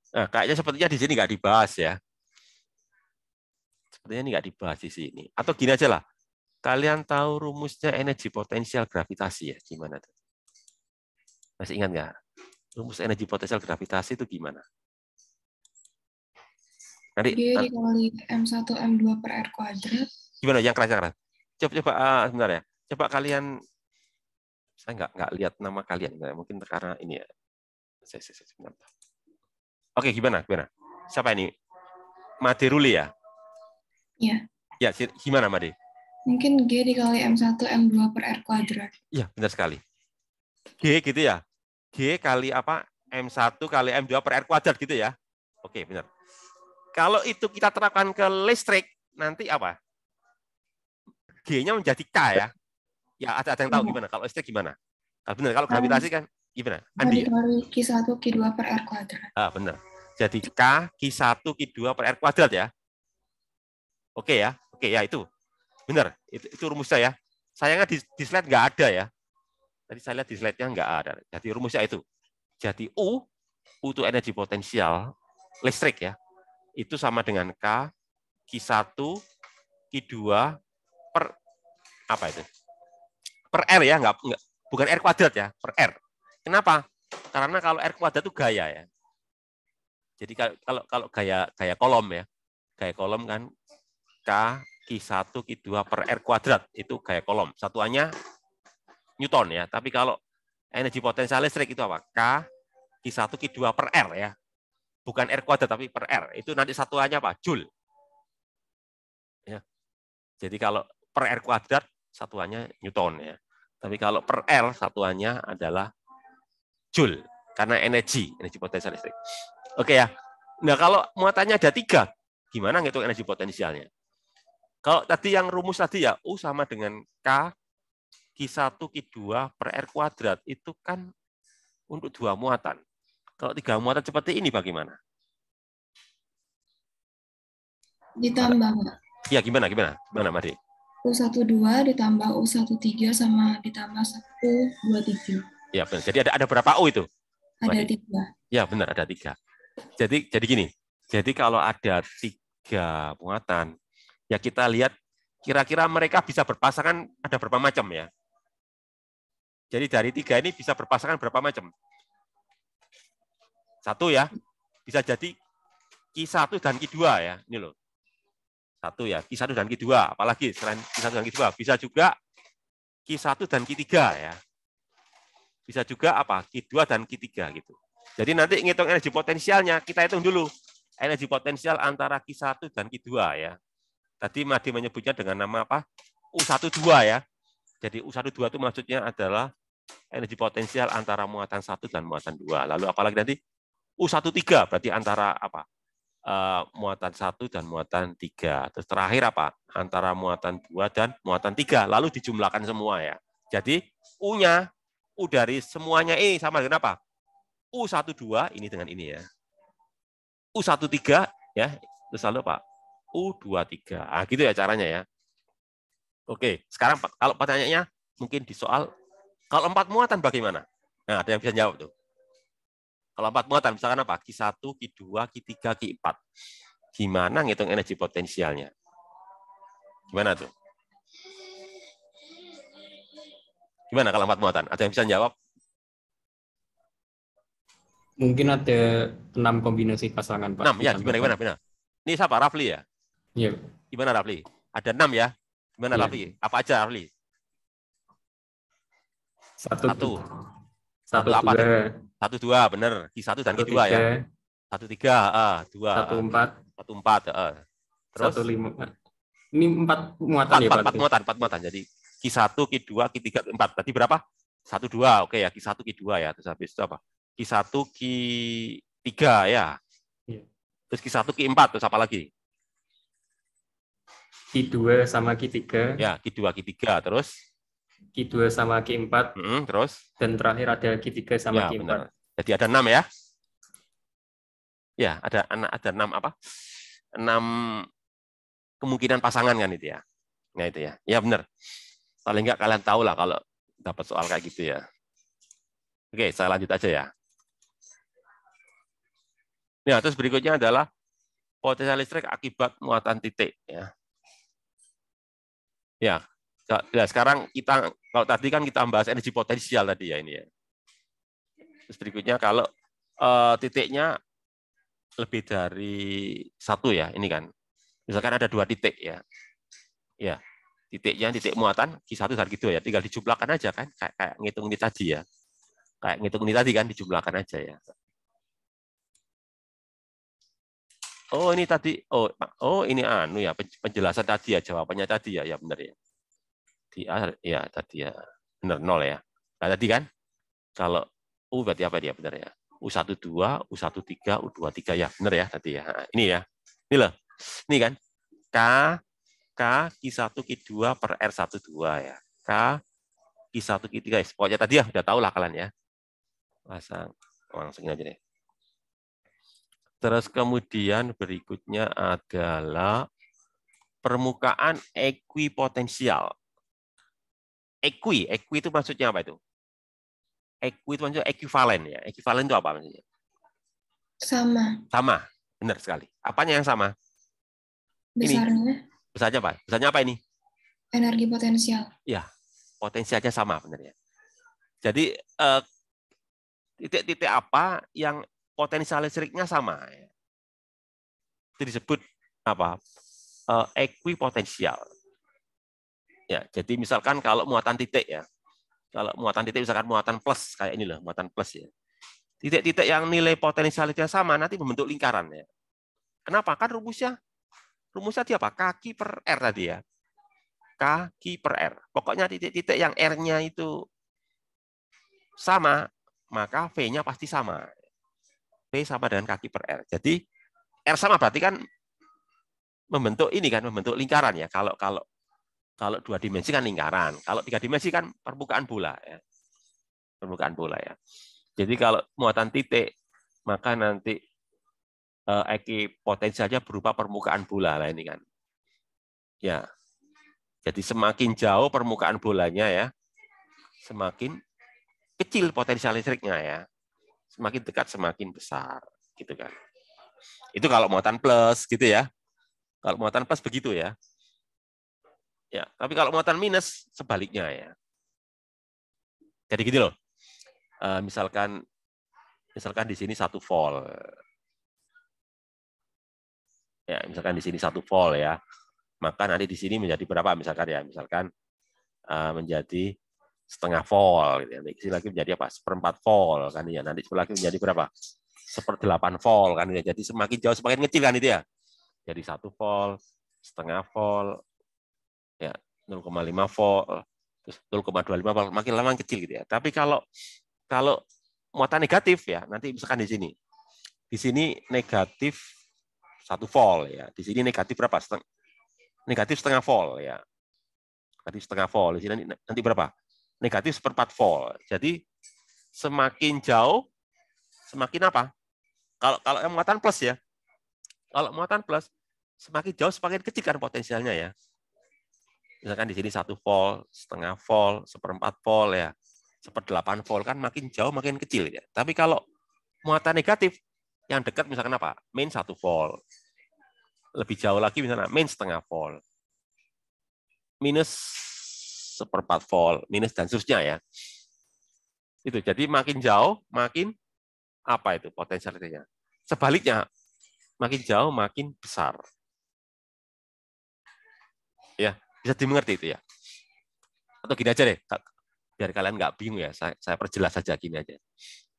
[SPEAKER 1] Nah, kayaknya sepertinya di sini nggak dibahas ya. Sepertinya ini nggak dibahas di sini. Atau gini aja lah. Kalian tahu rumusnya energi potensial gravitasi ya? Gimana tuh? Masih ingat nggak? Rumus energi potensial gravitasi itu gimana? Nanti,
[SPEAKER 5] G dikali M1 M2 per R kuadrat.
[SPEAKER 1] gimana yang keras-keras? Coba sebentar ya. Coba kalian, saya nggak lihat nama kalian, mungkin karena ini ya. Sebentar. Oke, gimana? Siapa ini? Made Ruli ya?
[SPEAKER 5] Iya.
[SPEAKER 1] Ya, gimana Made?
[SPEAKER 5] Mungkin G dikali M1 M2 per R kuadrat.
[SPEAKER 1] Iya, benar sekali. G gitu ya? G kali apa? M1 kali M2 per R kuadrat gitu ya? Oke, benar. Kalau itu kita terapkan ke listrik, nanti apa? G-nya menjadi K ya? Ya, ada yang tahu gimana? Kalau listrik gimana? Kalau benar, kalau gravitasi kan gimana? Andi ya?
[SPEAKER 5] Dikali Q1 Q2 per R kuadrat.
[SPEAKER 1] Ah, benar. Jadi K Q1 Q2 per R kuadrat ya? Oke ya? Oke ya, itu. Benar, itu rumusnya ya. Sayangnya di slide nggak ada ya. Tadi saya lihat di slide-nya nggak ada. Jadi rumusnya itu. Jadi U itu energi potensial listrik ya. Itu sama dengan K Q1 Q2 per apa itu? Per R ya, bukan R kuadrat ya, per R. Kenapa? Karena kalau R kuadrat itu gaya ya. Jadi kalau gaya kolom ya, gaya kolom kan K Q1 Q2 per R kuadrat itu gaya kolom. Satuannya Newton ya. Tapi kalau energi potensial listrik itu apa? K Q1 Q2 per R ya. Bukan R kuadrat tapi per R. Itu nanti satuannya apa? Joule. Ya. Jadi kalau per R kuadrat satuannya Newton ya. Tapi kalau per R satuannya adalah Joule. Karena energi potensial listrik. Oke ya. Nah kalau muatannya ada 3, gimana ngitung energi potensialnya? Kalau tadi yang rumus tadi ya, U sama dengan K Q1 Q2 per R kuadrat, itu kan untuk 2 muatan. Kalau 3 muatan seperti ini bagaimana?
[SPEAKER 5] Ditambah, Pak.
[SPEAKER 1] Ya, gimana, Made?
[SPEAKER 5] U12 ditambah U13 sama ditambah U23.
[SPEAKER 1] Ya, benar. Jadi ada berapa U itu?
[SPEAKER 5] Ada
[SPEAKER 1] Made?
[SPEAKER 5] 3.
[SPEAKER 1] Ya, benar, ada 3. Jadi gini, jadi kalau ada 3 muatan, ya kita lihat kira-kira mereka bisa berpasangan ada berapa macam ya. Jadi dari 3 ini bisa berpasangan berapa macam? 1 ya, bisa jadi Q1 dan Q2 ya, ini loh. 1 ya, Q1 dan Q2, apalagi selain Q1 dan Q2, bisa juga Q1 dan Q3 ya. Bisa juga apa? Q2 dan Q3 gitu. Jadi nanti ngitung energi potensialnya, kita hitung dulu. Energi potensial antara Q1 dan Q2 ya. Tadi Made menyebutnya dengan nama apa? U12 ya. Jadi U12 itu maksudnya adalah energi potensial antara muatan 1 dan muatan 2. Lalu apalagi nanti U13 berarti antara apa? Muatan 1 dan muatan 3. Terus terakhir apa? Antara muatan 2 dan muatan 3. Lalu dijumlahkan semua ya. Jadi U-nya, U dari semuanya ini sama dengan apa? U12 ini dengan ini ya. U13 ya, terus lalu apa? U23. Nah, gitu ya caranya ya. Oke, sekarang kalau pertanyaannya mungkin di soal, kalau 4 muatan bagaimana? Nah, ada yang bisa jawab tuh. Kalau 4 muatan, misalkan apa? Q1, Q2, Q3, Q4. Gimana ngitung energi potensialnya? Gimana tuh? Gimana kalau 4 muatan? Ada yang bisa jawab?
[SPEAKER 4] Mungkin ada 6 kombinasi pasangan, Pak.
[SPEAKER 1] 6, ya. Gimana? Ini siapa? Rafli ya?
[SPEAKER 4] Iya.
[SPEAKER 1] Gimana Rafli? Ada 6 ya? Gimana
[SPEAKER 4] Ya.
[SPEAKER 1] Rafli? Apa aja Rafli? 1 apa? 1, 2, benar. Q1 dan Q2 ya. 1, 3, 2.
[SPEAKER 4] 1, 4.
[SPEAKER 1] 1, 4. Terus?
[SPEAKER 4] 1, 5. Ini 4 muatan ya, Pak?
[SPEAKER 1] 4 muatan. Jadi Q1, Q2, Q3, Q4. Tadi berapa? 1, 2. Oke ya, Q1, Q2 ya. Terus habis itu apa? Q1, Q3 ya.
[SPEAKER 4] Iya.
[SPEAKER 1] Terus Q1, Q4. Terus apa lagi?
[SPEAKER 4] Q2 sama Q3.
[SPEAKER 1] Ya, Q2, Q3. Terus?
[SPEAKER 4] Q2 sama Q4.
[SPEAKER 1] Terus?
[SPEAKER 4] Dan terakhir ada Q3 sama
[SPEAKER 1] ya,
[SPEAKER 4] Q4.
[SPEAKER 1] Benar. Jadi ada 6 ya. Ya, ada 6 apa? 6 kemungkinan pasangan kan itu ya. Nah itu ya. Ya benar. Paling enggak kalian tahu lah kalau dapat soal kayak gitu ya. Oke, saya lanjut aja ya. Nah, terus berikutnya adalah potensial listrik akibat muatan titik ya. Ya. Nah, sekarang kita kalau tadi kan kita bahas energi potensial tadi ya ini ya. Terus berikutnya kalau titiknya lebih dari satu ya, ini kan. Misalkan ada 2 titik ya. Ya. Titiknya titik muatan Q1 dan Q2 ya, tinggal dijumlahkan aja kan, kayak ngitung ini tadi ya. Kayak ngitung ini tadi kan dijumlahkan aja ya. Oh, ini tadi ini anu ya, penjelasan tadi ya, jawabannya tadi ya, ya benar ya. Ya tadi ya. Benar 0 ya. Nah, tadi kan kalau U berarti apa dia benar ya? U12, U13, U23 ya, benar ya tadi ya. Nah, ini ya. Ini loh. Ini kan K Q1 Q2 per R12 ya. K Q1 Q3 guys. Pokoknya tadi ya udah tahu lah kalian ya. Pasang langsung aja deh. Terus kemudian berikutnya adalah permukaan ekuipotensial. Ekui itu maksudnya apa itu? Ekui itu maksudnya ekuivalen ya. Ekuivalen itu apa maksudnya?
[SPEAKER 5] Sama.
[SPEAKER 1] Sama, benar sekali. Apanya yang sama?
[SPEAKER 5] Besarnya.
[SPEAKER 1] Ini. Besarnya apa? Besarnya apa ini?
[SPEAKER 5] Energi potensial.
[SPEAKER 1] Ya, potensialnya sama benar ya. Jadi titik-titik apa yang potensial listriknya sama? Itu disebut apa? Ekuipotensial. Ya, jadi misalkan kalau muatan titik ya. Kalau muatan titik misalkan muatan plus kayak ini loh, muatan plus ya. Titik-titik yang nilai potensialnya sama nanti membentuk lingkaran ya. Kenapa? Kan rumusnya dia apa? Kaki per R tadi ya. Kaki per R. Pokoknya titik-titik yang R-nya itu sama, maka V-nya pasti sama. V sama dengan kaki per R. Jadi R sama berarti kan membentuk ini kan, membentuk lingkaran ya. Kalau 2 dimensi kan lingkaran. Kalau 3 dimensi kan permukaan bola ya. Permukaan bola ya. Jadi kalau muatan titik, maka nanti ekuipotensialnya berupa permukaan bola lah ini kan. Ya. Jadi semakin jauh permukaan bolanya ya, semakin kecil potensial listriknya ya. Semakin dekat semakin besar gitu kan. Itu kalau muatan plus gitu ya. Kalau muatan plus begitu ya. Ya, tapi kalau muatan minus sebaliknya ya. Jadi gitu loh. Misalkan di sini 1 volt. Ya, misalkan di sini 1 volt ya. Maka nanti di sini menjadi berapa misalkan ya? Misalkan menjadi setengah volt gitu ya. Nanti lagi menjadi apa? 1/4 volt kan ya. Nanti lagi menjadi berapa? 1/8 volt kan ya. Jadi semakin jauh semakin kecil kan itu ya. Jadi 1 volt, setengah volt, ya 0,5 volt, terus 0,25 volt, makin lama makin kecil gitu ya. Tapi kalau muatan negatif ya, nanti misalkan di sini. Di sini negatif 1 volt ya. Di sini negatif berapa? Negatif setengah volt ya. Negatif setengah volt. Di sini nanti berapa? Negatif 1/4 volt. Jadi semakin jauh semakin apa? Kalau yang muatan plus ya. Kalau muatan plus semakin jauh semakin kecil kan potensialnya ya. Misalkan di sini 1 volt, setengah volt, 1/4 volt ya. 1/8 volt kan makin jauh makin kecil ya. Tapi kalau muatan negatif yang dekat misalkan apa? Min 1 volt. Lebih jauh lagi misalnya min setengah volt. Minus 1/4 volt, minus dan seterusnya ya. Itu jadi makin jauh makin apa itu potensialnya. Sebaliknya makin jauh makin besar. Ya, bisa dimengerti itu ya. Atau gini aja deh, biar kalian nggak bingung ya, saya perjelas saja gini aja.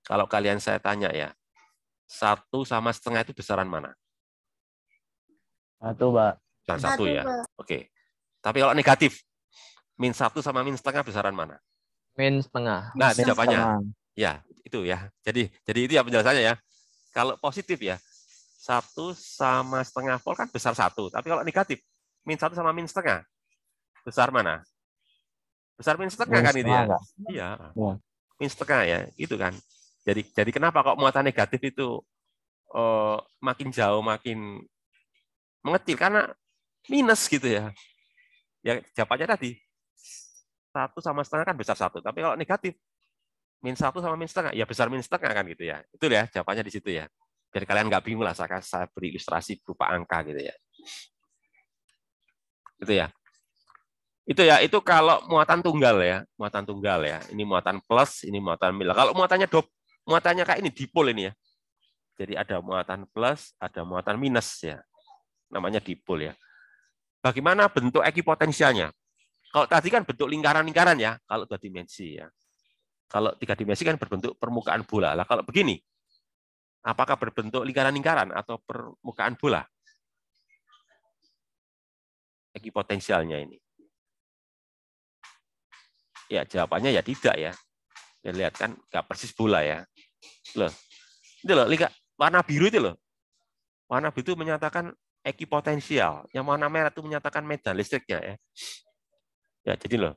[SPEAKER 1] Kalau kalian saya tanya ya, 1 sama setengah itu besaran mana?
[SPEAKER 2] 1, Pak.
[SPEAKER 1] Besaran 1 ya. Oke. Tapi kalau negatif, min 1 sama min setengah besaran mana?
[SPEAKER 3] Min setengah.
[SPEAKER 1] Nah,
[SPEAKER 2] Min
[SPEAKER 1] jawabannya.
[SPEAKER 2] setengah.
[SPEAKER 1] Ya, itu ya. Jadi itu ya penjelasannya ya. Kalau positif ya, 1 sama setengah volt kan besar 1. Tapi kalau negatif, min 1 sama min setengah, besar mana? Besar min setengah
[SPEAKER 2] Min
[SPEAKER 1] kan itu
[SPEAKER 2] setengah,
[SPEAKER 1] ya?
[SPEAKER 2] Kak.
[SPEAKER 1] Iya.
[SPEAKER 2] Ya.
[SPEAKER 1] Min setengah ya, itu kan. Jadi kenapa kok muatan negatif itu makin jauh makin mengecil? Karena minus gitu ya. Ya jawabannya tadi 1 sama setengah kan besar 1. Tapi kalau negatif min 1 sama min setengah ya besar min setengah kan gitu ya. Itu ya jawabannya di situ ya. Biar kalian nggak bingung lah saya beri ilustrasi berupa angka gitu ya. Itu ya. Itu kalau muatan tunggal ya, muatan tunggal ya. Ini muatan plus, ini muatan minus. Kalau muatannya kayak ini dipol ini ya. Jadi ada muatan plus, ada muatan minus ya. Namanya dipol ya. Bagaimana bentuk ekipotensialnya? Kalau tadi kan bentuk lingkaran-lingkaran ya, kalau 2 dimensi ya. Kalau 3 dimensi kan berbentuk permukaan bola. Lah kalau begini, apakah berbentuk lingkaran-lingkaran atau permukaan bola? Ekipotensialnya ini. Ya jawabannya ya tidak ya. Ya lihat kan nggak persis bola ya. Loh. Itu loh, warna biru itu loh. Warna biru itu menyatakan ekipotensial. Yang warna merah itu menyatakan medan listriknya ya. Ya, jadi loh.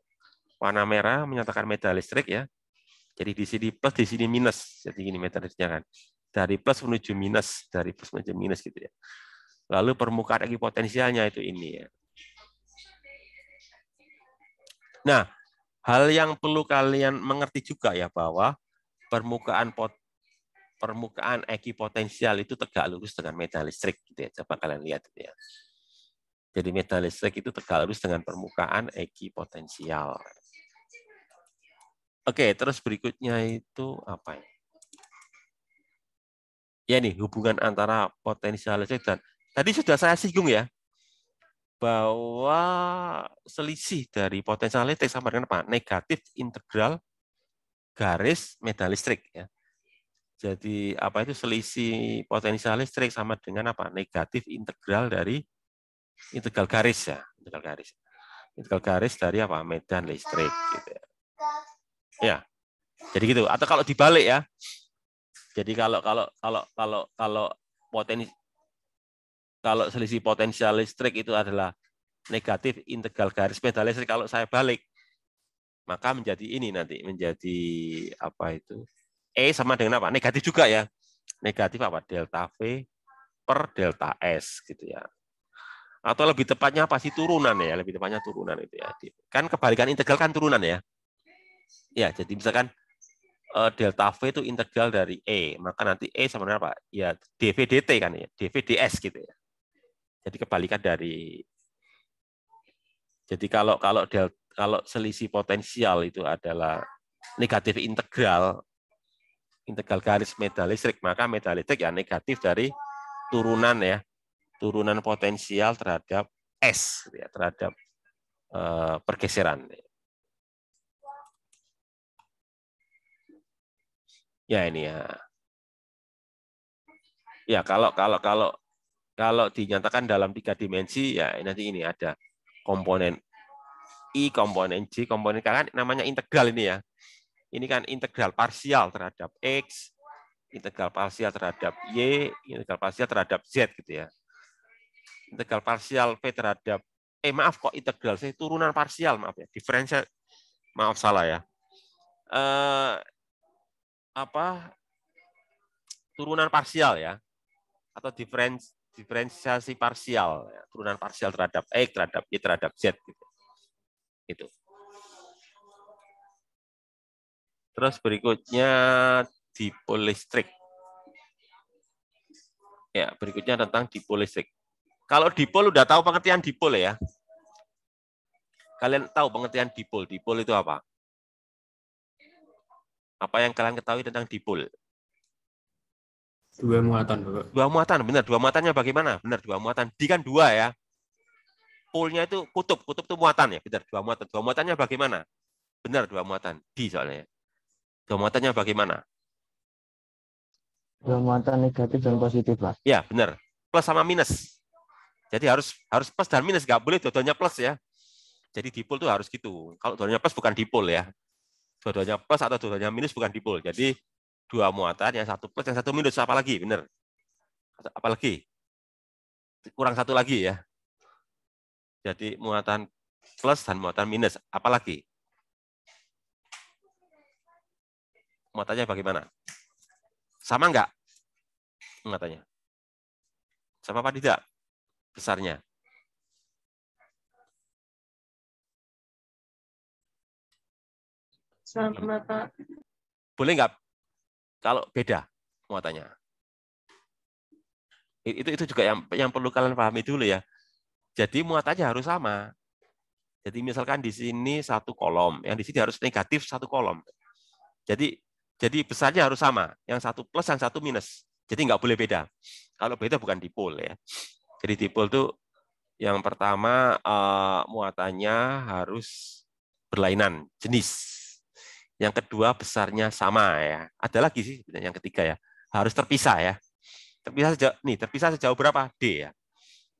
[SPEAKER 1] Warna merah menyatakan medan listrik ya. Jadi di sini plus, di sini minus. Jadi ini medan listriknya kan. Dari plus menuju minus, dari plus menuju minus gitu ya. Lalu permukaan ekipotensialnya itu ini ya. Nah, hal yang perlu kalian mengerti juga ya bahwa permukaan ekipotensial itu tegak lurus dengan medan listrik gitu ya. Coba kalian lihat gitu ya. Jadi medan listrik itu tegak lurus dengan permukaan ekipotensial. Oke, terus berikutnya itu apa ya? Ya nih, hubungan antara potensial listrik dan tadi sudah saya singgung ya bahwa selisih dari potensial listrik sama dengan apa? Negatif integral garis medan listrik ya. Jadi apa itu selisih potensial listrik sama dengan apa? Negatif integral dari integral garis ya, integral garis. Integral garis dari apa? Medan listrik gitu ya. Ya. Jadi gitu. Atau kalau dibalik ya. Jadi kalau selisih potensial listrik itu adalah negatif integral garis medan listrik, kalau saya balik maka menjadi ini nanti menjadi apa itu? E sama dengan apa? Negatif juga ya. Negatif apa? Delta V per delta S gitu ya. Atau lebih tepatnya apa sih turunan ya? Lebih tepatnya turunan itu ya. Kan kebalikan integral kan turunan ya. Ya, jadi misalkan delta V itu integral dari E, maka nanti E sama dengan apa? Ya dV dt kan ya, dV ds gitu ya. Jadi kebalikan dari. Jadi kalau selisih potensial itu adalah negatif integral garis medan listrik, maka medan listrik ya negatif dari turunan ya, turunan potensial terhadap S ya, terhadap pergeseran. Ya ini ya. Ya kalau dinyatakan dalam 3 dimensi ya nanti ini ada komponen I, komponen J, komponen K kan namanya integral ini ya. Ini kan integral parsial terhadap X, integral parsial terhadap Y, integral parsial terhadap Z gitu ya. Integral parsial V terhadap maaf kok integral saya turunan parsial, maaf ya. Diferensial, maaf salah ya. Turunan parsial ya. Atau diferensiasi parsial ya. Turunan parsial terhadap X, terhadap Y, terhadap Z gitu. Itu. Terus berikutnya dipol listrik. Ya, berikutnya tentang dipol listrik. Kalau dipol udah tahu pengertian dipol ya. Kalian tahu pengertian dipol. Dipol itu apa? Apa yang kalian ketahui tentang dipol?
[SPEAKER 4] Dua muatan, Bapak.
[SPEAKER 1] Dua muatan, benar. Dua muatannya bagaimana? Benar, dua muatan. Di kan dua ya. Polnya itu kutub. Kutub itu muatan ya. Benar, dua muatan. Dua muatannya bagaimana? Benar, dua muatan. Di soalnya. Dua muatannya bagaimana?
[SPEAKER 2] Dua muatan negatif dan positif, Pak.
[SPEAKER 1] Ya, benar. Plus sama minus. Jadi harus plus dan minus, nggak boleh dua-duanya plus ya. Jadi dipol itu harus gitu. Kalau dua-duanya plus bukan dipol ya. Dua-duanya plus atau dua-duanya minus bukan dipol. Jadi dua muatan, yang satu plus, yang satu minus, apalagi, benar. Apalagi? Kurang satu lagi ya. Jadi muatan plus dan muatan minus, apalagi? Muatannya bagaimana? Sama enggak? Muatannya. Sama apa tidak? Besarnya.
[SPEAKER 6] Sama, Pak.
[SPEAKER 1] Boleh nggak kalau beda muatannya? Itu juga yang perlu kalian pahami dulu ya. Jadi muatannya harus sama. Jadi misalkan di sini satu kolom, yang di sini harus negatif satu kolom. Jadi besarnya harus sama, yang satu plus, yang satu minus. Jadi nggak boleh beda. Kalau beda bukan dipol ya. Jadi dipol itu yang pertama muatannya harus berlainan jenis. Yang kedua besarnya sama ya. Ada lagi sih yang ketiga ya, harus terpisah ya. Terpisah sejauh berapa? D ya.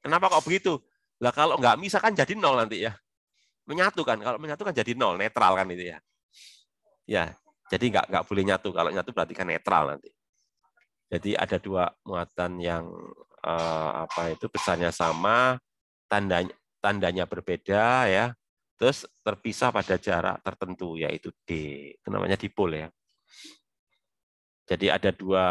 [SPEAKER 1] Kenapa kok begitu? Lah kalau nggak misah kan jadi 0 nanti ya. Menyatu kan, kalau menyatu kan jadi 0, netral kan itu ya. Ya, jadi nggak boleh nyatu. Kalau nyatu berarti kan netral nanti. Jadi ada dua muatan yang besarnya sama, tandanya berbeda ya. Terus terpisah pada jarak tertentu yaitu D. Itu namanya dipol ya. Jadi ada dua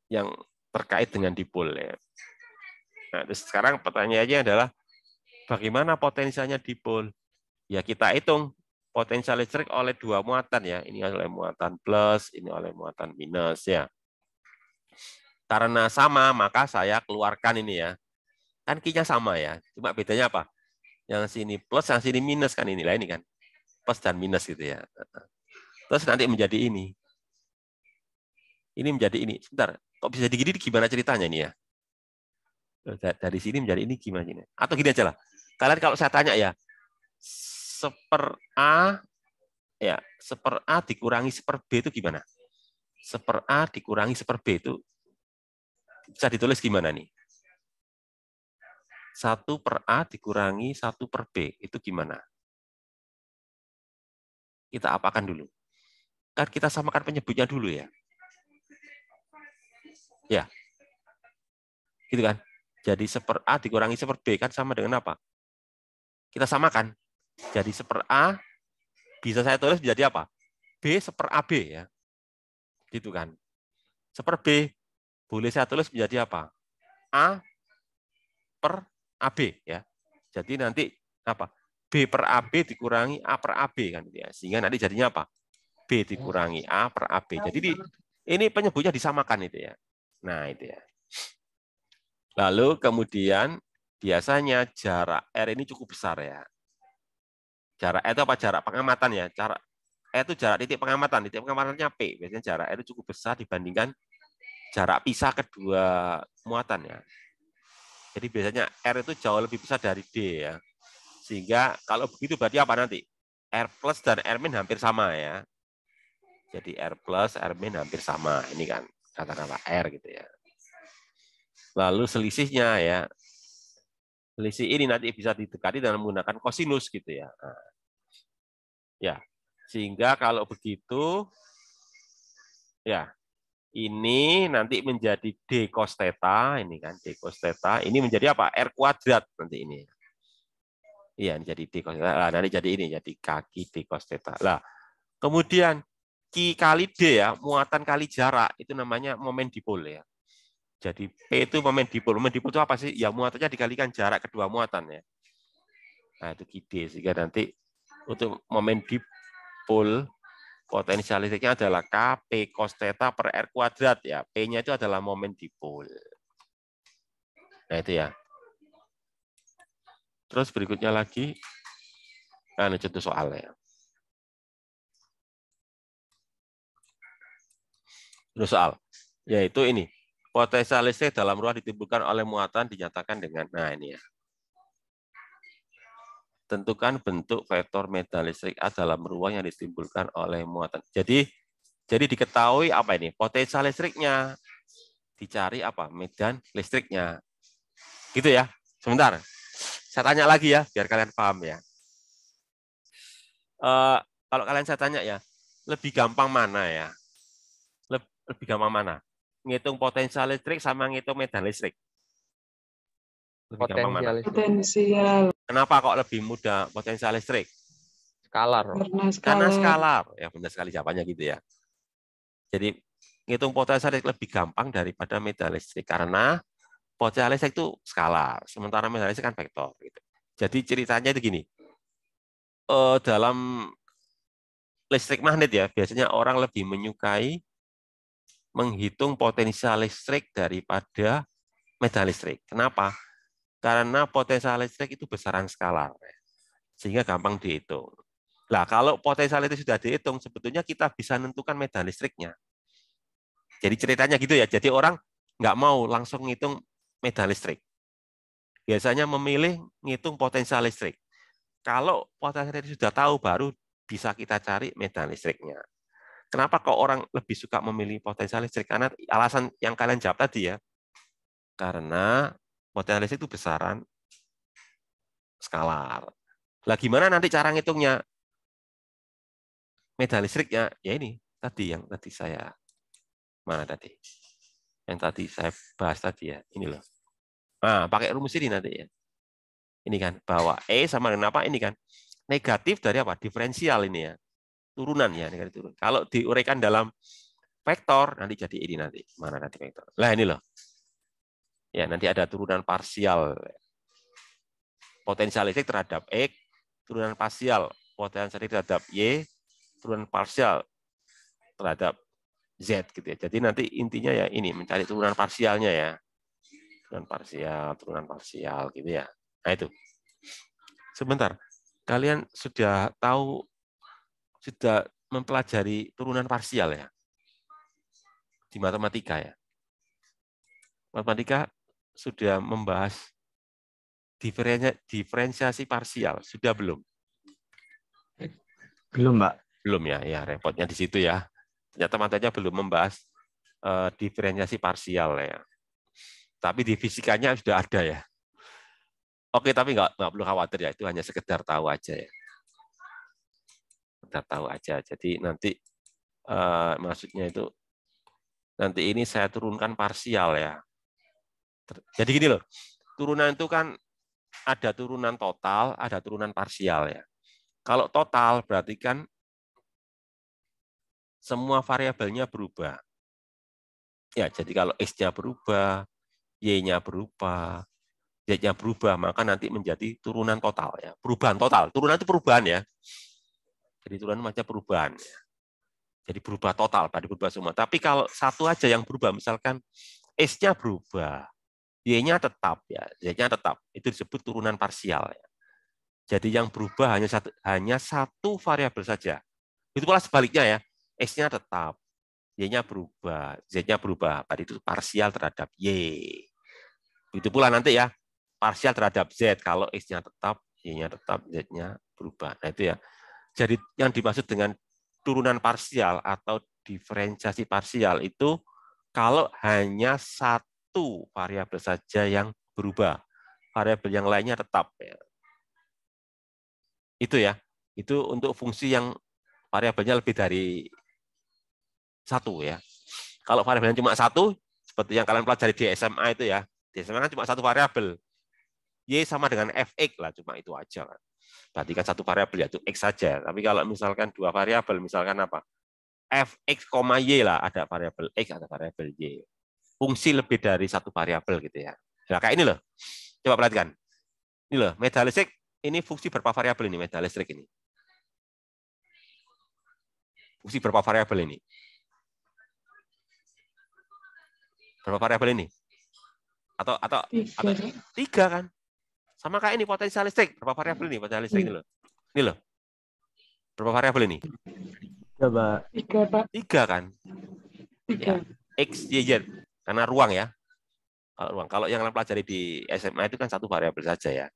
[SPEAKER 1] yang terkait dengan dipol ya. Nah, terus sekarang pertanyaannya adalah bagaimana potensialnya dipol? Ya kita hitung potensial listrik oleh dua muatan ya. Ini oleh muatan plus, ini oleh muatan minus ya. Karena sama, maka saya keluarkan ini ya. Kan Q-nya sama ya. Cuma bedanya apa? Yang sini plus, yang sini minus kan inilah ini kan. Plus dan minus gitu ya. Terus nanti menjadi ini. Ini menjadi ini. Sebentar, kok bisa digini gimana ceritanya ini ya? Dari sini menjadi ini gimana ini? Atau gini aja lah. Kalian kalau saya tanya ya, seper A dikurangi seper B itu gimana? Seper A dikurangi seper B itu bisa ditulis gimana nih? 1 per A dikurangi 1 per B itu gimana? Kita apakan dulu? Kan kita samakan penyebutnya dulu ya. Ya. Gitu kan? Jadi seper A dikurangi seper B kan sama dengan apa? Kita samakan. Jadi seper A bisa saya tulis menjadi apa? B seper AB ya. Gitu kan. Seper B boleh saya tulis menjadi apa? A per AB ya. Jadi nanti apa? B per AB dikurangi A per AB kan ya. Sehingga nanti jadinya apa? B dikurangi A per AB. Jadi ini penyebutnya disamakan itu ya. Nah, itu ya. Lalu kemudian biasanya jarak R ini cukup besar ya. Jarak R itu apa? Jarak pengamatan ya. Jarak R itu jarak titik pengamatan. Titik pengamatannya P. Biasanya jarak R itu cukup besar dibandingkan jarak pisah kedua muatan ya. Jadi biasanya R itu jauh lebih besar dari D ya. Sehingga kalau begitu berarti apa nanti? R plus dan R min hampir sama ya. Jadi R plus, R min hampir sama. Ini kan kata-kata R gitu ya. Lalu selisihnya ya. Selisih ini nanti bisa didekati dengan menggunakan kosinus gitu ya. Nah, ya. Sehingga kalau begitu ya ini nanti menjadi D cos theta, ini kan D cos theta, ini menjadi apa? R kuadrat nanti ini. Iya, ini jadi D cos theta. Nah, nanti jadi ini jadi kaki D cos theta. Lah, kemudian Q kali D ya, muatan kali jarak itu namanya momen dipol ya. Jadi P itu momen dipol. Momen dipol itu apa sih? Ya muatannya dikalikan jarak kedua muatan ya. Nah, itu QD sehingga nanti untuk momen dipol potensial listriknya adalah Kp cos theta per R kuadrat ya. P-nya itu adalah momen dipol. Nah, itu ya. Terus berikutnya lagi nah, ini contoh soalnya. Terus soal yaitu ini. Potensial listrik dalam ruang ditimbulkan oleh muatan dinyatakan dengan, nah ini ya. Tentukan bentuk vektor medan listrik A dalam ruang yang ditimbulkan oleh muatan. Jadi diketahui apa ini? Potensial listriknya. Dicari apa? Medan listriknya. Gitu ya. Sebentar. Saya tanya lagi ya, biar kalian paham ya. Kalau kalian saya tanya ya, lebih gampang mana ya? Lebih gampang mana? Ngitung potensial listrik sama ngitung medan listrik? Lebih gampang mana?
[SPEAKER 6] Potensial.
[SPEAKER 1] Kenapa kok lebih mudah potensial listrik?
[SPEAKER 3] Skalar.
[SPEAKER 1] Karena skalar. Ya benar sekali jawabannya gitu ya. Jadi ngitung potensial listrik lebih gampang daripada medan listrik karena potensial listrik itu skalar, sementara medan listrik kan vektor. Gitu. Jadi ceritanya itu gini. dalam listrik magnet ya, biasanya orang lebih menyukai menghitung potensial listrik daripada medan listrik. Kenapa? Karena potensial listrik itu besaran skalar, sehingga gampang dihitung. Nah, kalau potensial itu sudah dihitung, sebetulnya kita bisa menentukan medan listriknya. Jadi ceritanya gitu ya, jadi orang nggak mau langsung ngitung medan listrik. Biasanya memilih ngitung potensial listrik. Kalau potensial listrik sudah tahu, baru bisa kita cari medan listriknya. Kenapa kok orang lebih suka memilih potensial listrik? Karena alasan yang kalian jawab tadi ya. Karena potensial listrik itu besaran skalar. Lah gimana nanti cara ngitungnya? Medan listriknya, ya ini tadi yang tadi saya, mana tadi? Yang tadi saya bahas tadi ya, ini loh. Nah, pakai rumus ini nanti ya. Ini kan, bahwa E sama dengan apa? Ini kan, negatif dari apa? Diferensial ini ya. Turunan ya, negatif turun. Kalau diuraikan dalam vektor, nanti jadi ini nanti. Mana nanti vektor? Lah ini loh. Ya, nanti ada turunan parsial. Potensial listrik terhadap X, turunan parsial. Potensial listrik terhadap Y, turunan parsial terhadap Z gitu ya. Jadi nanti intinya ya ini mencari turunan parsialnya ya. Turunan parsial gitu ya. Nah itu. Sebentar. Kalian sudah tahu, sudah mempelajari turunan parsial ya? Di matematika ya. Matematika sudah membahas diferensiasi parsial. Sudah belum?
[SPEAKER 2] Belum, Mbak.
[SPEAKER 1] Belum ya, ya repotnya di situ ya. Ternyata matanya belum membahas diferensiasi parsial ya. Tapi di fisikanya sudah ada ya. Oke, tapi nggak perlu khawatir ya, itu hanya sekedar tahu aja ya. Sekedar tahu aja. Jadi nanti maksudnya itu nanti ini saya turunkan parsial ya. Jadi gini loh, turunan itu kan ada turunan total, ada turunan parsial ya. Kalau total berarti kan semua variabelnya berubah. Ya, jadi kalau X-nya berubah, Y-nya berubah, Z-nya berubah, maka nanti menjadi turunan total ya. Perubahan total. Turunan itu perubahan ya. Jadi turunan macam perubahan ya. Jadi berubah total, berarti berubah semua. Tapi kalau satu aja yang berubah, misalkan X-nya berubah, Y-nya tetap ya, Z-nya tetap. Itu disebut turunan parsial ya. Jadi yang berubah hanya satu variabel saja. Itu pula sebaliknya ya. X-nya tetap, Y-nya berubah, Z-nya berubah. Berarti itu parsial terhadap Y. Itu pula nanti ya, parsial terhadap Z. Kalau X-nya tetap, Y-nya tetap, Z-nya berubah. Nah itu ya. Jadi yang dimaksud dengan turunan parsial atau diferensiasi parsial itu kalau hanya satu variabel saja yang berubah. Variabel yang lainnya tetap. Ya. Itu ya. Itu untuk fungsi yang variabelnya lebih dari satu ya. Kalau variabelnya cuma satu, seperti yang kalian pelajari di SMA itu ya, di SMA kan cuma satu variabel. Y sama dengan fx lah, cuma itu aja kan. Berarti kan satu variabel yaitu x saja. Tapi kalau misalkan dua variabel, misalkan apa? Fx, y lah, ada variabel x, ada variabel y. Fungsi lebih dari satu variabel gitu ya. Nah, kayak ini loh. Coba perhatikan. Ini loh, medan listrik ini fungsi berapa variabel ini medan listrik ini? Fungsi berapa variabel ini? Berapa variabel ini? Atau tiga kan? Sama kayak ini potensial listrik. Berapa variabel ini potensial listrik ini loh? Ini loh. Berapa variabel ini?
[SPEAKER 2] Coba.
[SPEAKER 6] Tiga
[SPEAKER 1] kan?
[SPEAKER 6] Tiga.
[SPEAKER 1] Ya. X, Y, Z. Karena ruang ya. Kalau yang pelajari di SMA itu kan satu variabel saja ya.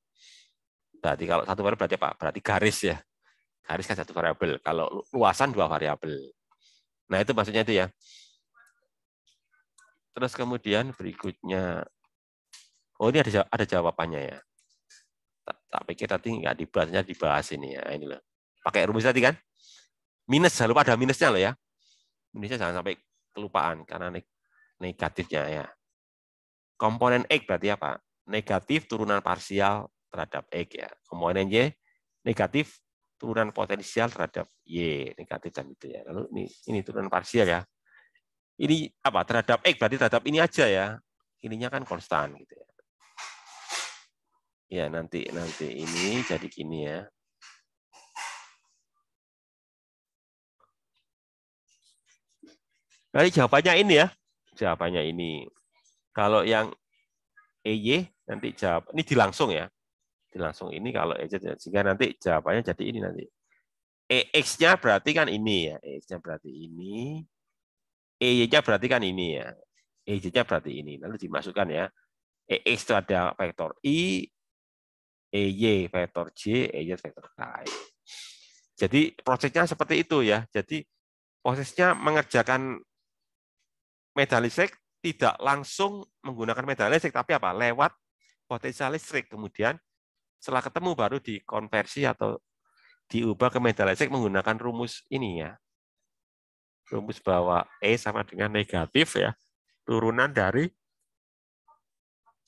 [SPEAKER 1] Berarti kalau satu variabel berarti apa? Berarti garis ya. Garis kan satu variabel. Kalau luasan dua variabel. Nah itu maksudnya itu ya. Terus kemudian berikutnya, oh ini ada jawabannya ya. Tak pikir tadi nggak dibahas ini ya. Ini loh. Pakai rumus tadi kan? Minus, jangan lupa ada minusnya loh ya. Minusnya jangan sampai kelupaan karena negatifnya ya. Komponen X berarti apa? Negatif turunan parsial terhadap X ya. Komponen Y negatif turunan potensial terhadap Y, negatif dan itu ya. Lalu ini turunan parsial ya. Ini apa? Terhadap X berarti terhadap ini aja ya. Ininya kan konstan gitu ya. Ya nanti ini jadi gini ya. Nanti jawabannya ini ya. Jawabannya ini. Kalau yang EY nanti jawab ini dilangsung ya. Dilangsung ini kalau EJ sehingga nanti jawabannya jadi ini nanti. EX-nya berarti kan ini ya. EX-nya berarti ini. EY-nya berarti kan ini ya. EJ-nya berarti ini. Lalu dimasukkan ya. EX itu ada vektor I, EY vektor J, EY vektor K. Jadi prosesnya seperti itu ya. Jadi prosesnya mengerjakan medan listrik tidak langsung menggunakan medan listrik, tapi apa? Lewat potensial listrik. Kemudian setelah ketemu baru dikonversi atau diubah ke medan listrik menggunakan rumus ini ya. Rumus bahwa E sama dengan negatif ya. Turunan dari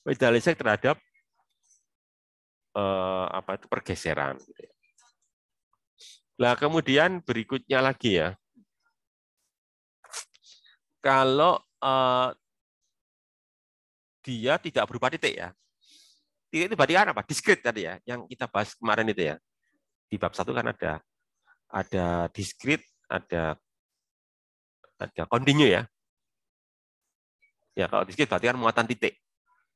[SPEAKER 1] medan listrik terhadap apa itu pergeseran. Nah, kemudian berikutnya lagi ya. Kalau dia tidak berupa titik ya. Titik itu berarti kan apa? Diskrit tadi ya, yang kita bahas kemarin itu ya. Di bab 1 kan ada diskrit, ada kontinu ya. Ya, kalau diskrit berarti kan muatan titik.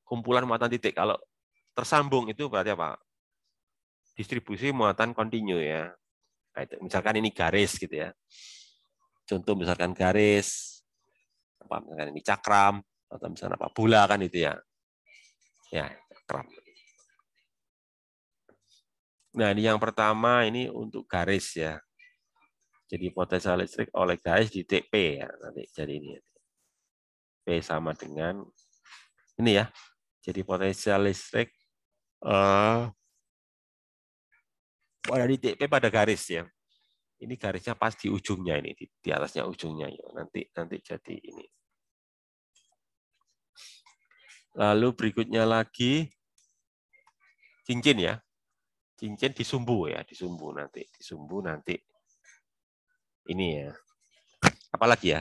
[SPEAKER 1] Kumpulan muatan titik. Kalau tersambung itu berarti apa? Distribusi muatan kontinu ya. Nah, itu misalkan ini garis gitu ya. Contoh misalkan garis, apa misalkan ini cakram atau misalnya apa bola kan itu ya. Ya, cakram. Nah, ini yang pertama ini untuk garis ya. Jadi potensial listrik oleh garis di titik P ya. Nanti jadi ini. P sama dengan ini ya. Jadi potensial listrik pada titik P pada garis ya. Ini garisnya pas di ujungnya ini, di atasnya ujungnya ya. Nanti jadi ini. Lalu berikutnya lagi cincin ya. Cincin disumbu ya, disumbu nanti ini ya. Apalagi ya.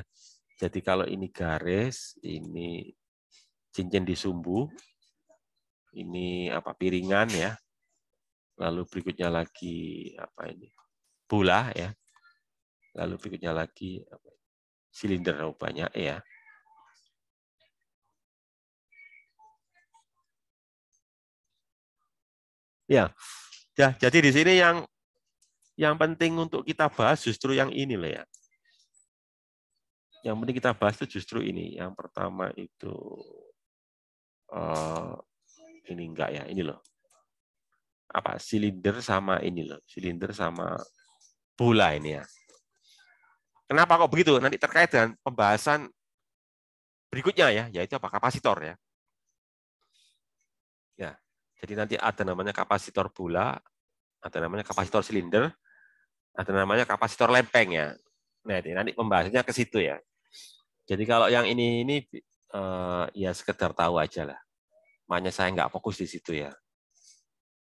[SPEAKER 1] Jadi kalau ini garis, ini cincin disumbu, ini apa piringan ya. Lalu berikutnya lagi apa ini? Bola ya. Lalu berikutnya lagi apa? Silinder banyak ya. Ya. Ya, jadi di sini yang penting untuk kita bahas justru yang ini loh ya. Yang penting kita bahas itu justru ini. Yang pertama itu ini enggak ya, ini loh. Apa silinder sama ini loh, silinder sama bola ini ya. Kenapa kok begitu? Nanti terkait dengan pembahasan berikutnya ya, yaitu apa? Kapasitor ya. Ya, jadi nanti ada namanya kapasitor bola, ada namanya kapasitor silinder, ada namanya kapasitor lempeng ya. Nah, nanti pembahasannya ke situ ya. Jadi kalau yang ini ya sekedar tahu aja lah. Makanya saya nggak fokus di situ ya.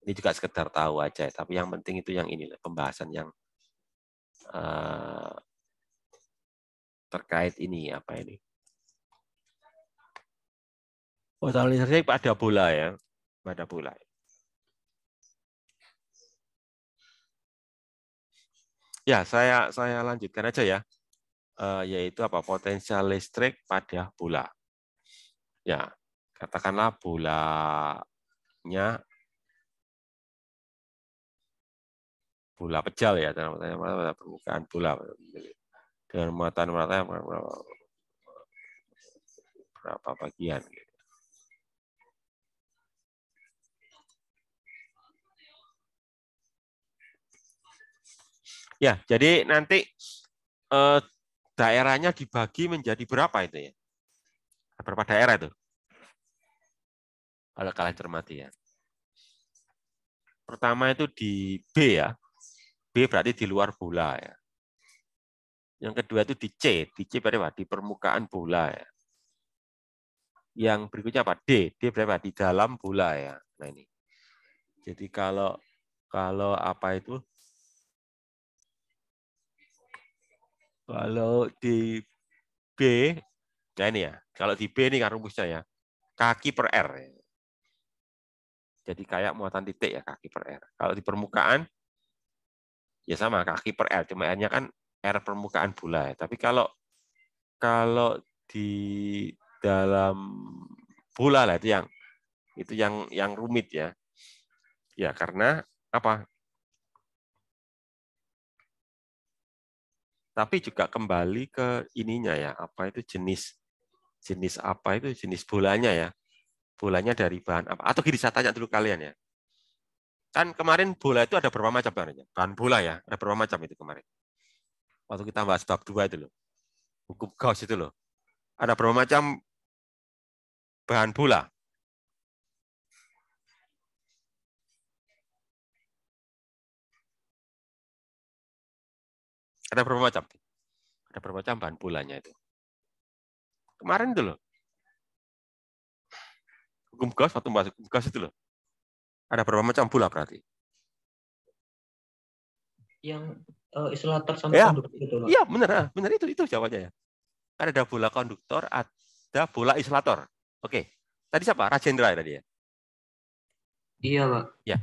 [SPEAKER 1] Ini juga sekedar tahu aja, tapi yang penting itu yang ini lah, pembahasan yang terkait ini apa ini? Potentialisasi pada bola ya, pada bola. Ya, saya lanjutkan aja ya, yaitu apa? Potensial listrik pada bola. Ya, katakanlah bolanya bola pejal ya, dalam permukaan bola dengan muatan berapa bagian. Ya, jadi nanti daerahnya dibagi menjadi berapa itu ya? Berapa daerah itu? Kalau kalian cermati ya. Pertama itu di B ya. B berarti di luar bola ya. Yang kedua itu di C. Di C berarti apa? Di permukaan bola ya. Yang berikutnya apa? D. D berarti apa? Di dalam bola ya. Nah ini. Jadi kalau apa itu? Kalau di B, nah ini ya. Kalau di B ini kan rumusnya ya. Kaki per R. Jadi kayak muatan titik ya, kaki per R. Kalau di permukaan, ya sama, kaki per R. Cuma R-nya kan R permukaan bola. Tapi kalau kalau di dalam bola lah itu yang rumit ya. Ya karena apa? Tapi juga kembali ke ininya ya, apa itu jenis apa itu jenis bolanya ya. Bolanya dari bahan apa? Atau gini saya tanya dulu kalian ya. Kan kemarin bola itu ada berapa macam sebenarnya? Bahan bola ya, ada berapa macam itu kemarin? Waktu kita bahas bab 2 itu loh. Hukum Gauss itu loh. Ada berapa macam bahan bola? Ada berapa macam? Ada berapa macam bahan bolanya itu? Kemarin itu loh. Hukum Gauss, waktu bahas hukum Gauss itu loh. Ada berapa macam bola berarti?
[SPEAKER 7] Yang isolator sama
[SPEAKER 1] Ya,
[SPEAKER 7] konduktor itu, Pak.
[SPEAKER 1] iya benar itu jawabannya ya. Kan ada bola konduktor, ada bola isolator. Oke, tadi siapa? Rajendra tadi ya.
[SPEAKER 7] Iya, Pak.
[SPEAKER 1] Ya,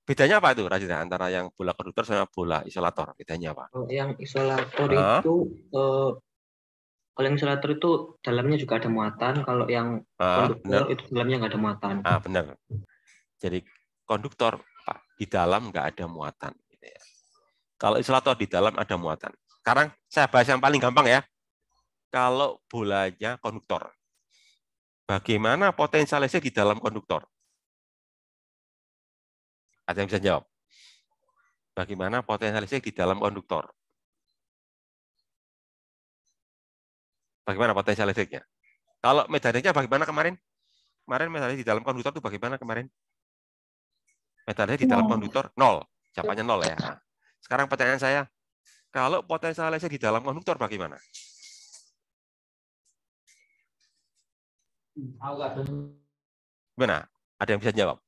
[SPEAKER 1] bedanya apa itu Rajendra antara yang bola konduktor sama bola isolator? Bedanya apa?
[SPEAKER 7] Kalau yang isolator
[SPEAKER 1] Ah.
[SPEAKER 7] itu kalau yang isolator itu dalamnya juga ada muatan. Kalau yang
[SPEAKER 1] Benar.
[SPEAKER 7] konduktor itu dalamnya nggak ada muatan.
[SPEAKER 1] Benar. Jadi konduktor Pak di dalam nggak ada muatan. Gitu ya. Kalau isolator di dalam ada muatan. Sekarang saya bahas yang paling gampang ya. Kalau bolanya konduktor, bagaimana potensial listrik di dalam konduktor? Ada yang bisa jawab? Bagaimana potensial listrik di dalam konduktor? Bagaimana potensial listriknya? Kalau medan listriknya bagaimana kemarin? Kemarin medan listrik di dalam konduktor itu bagaimana kemarin? Medan listrik di dalam konduktor 0. Jawabannya 0 ya. Nah, sekarang pertanyaan saya, kalau potensial listrik di dalam konduktor bagaimana? Gimana? Ada yang bisa jawab?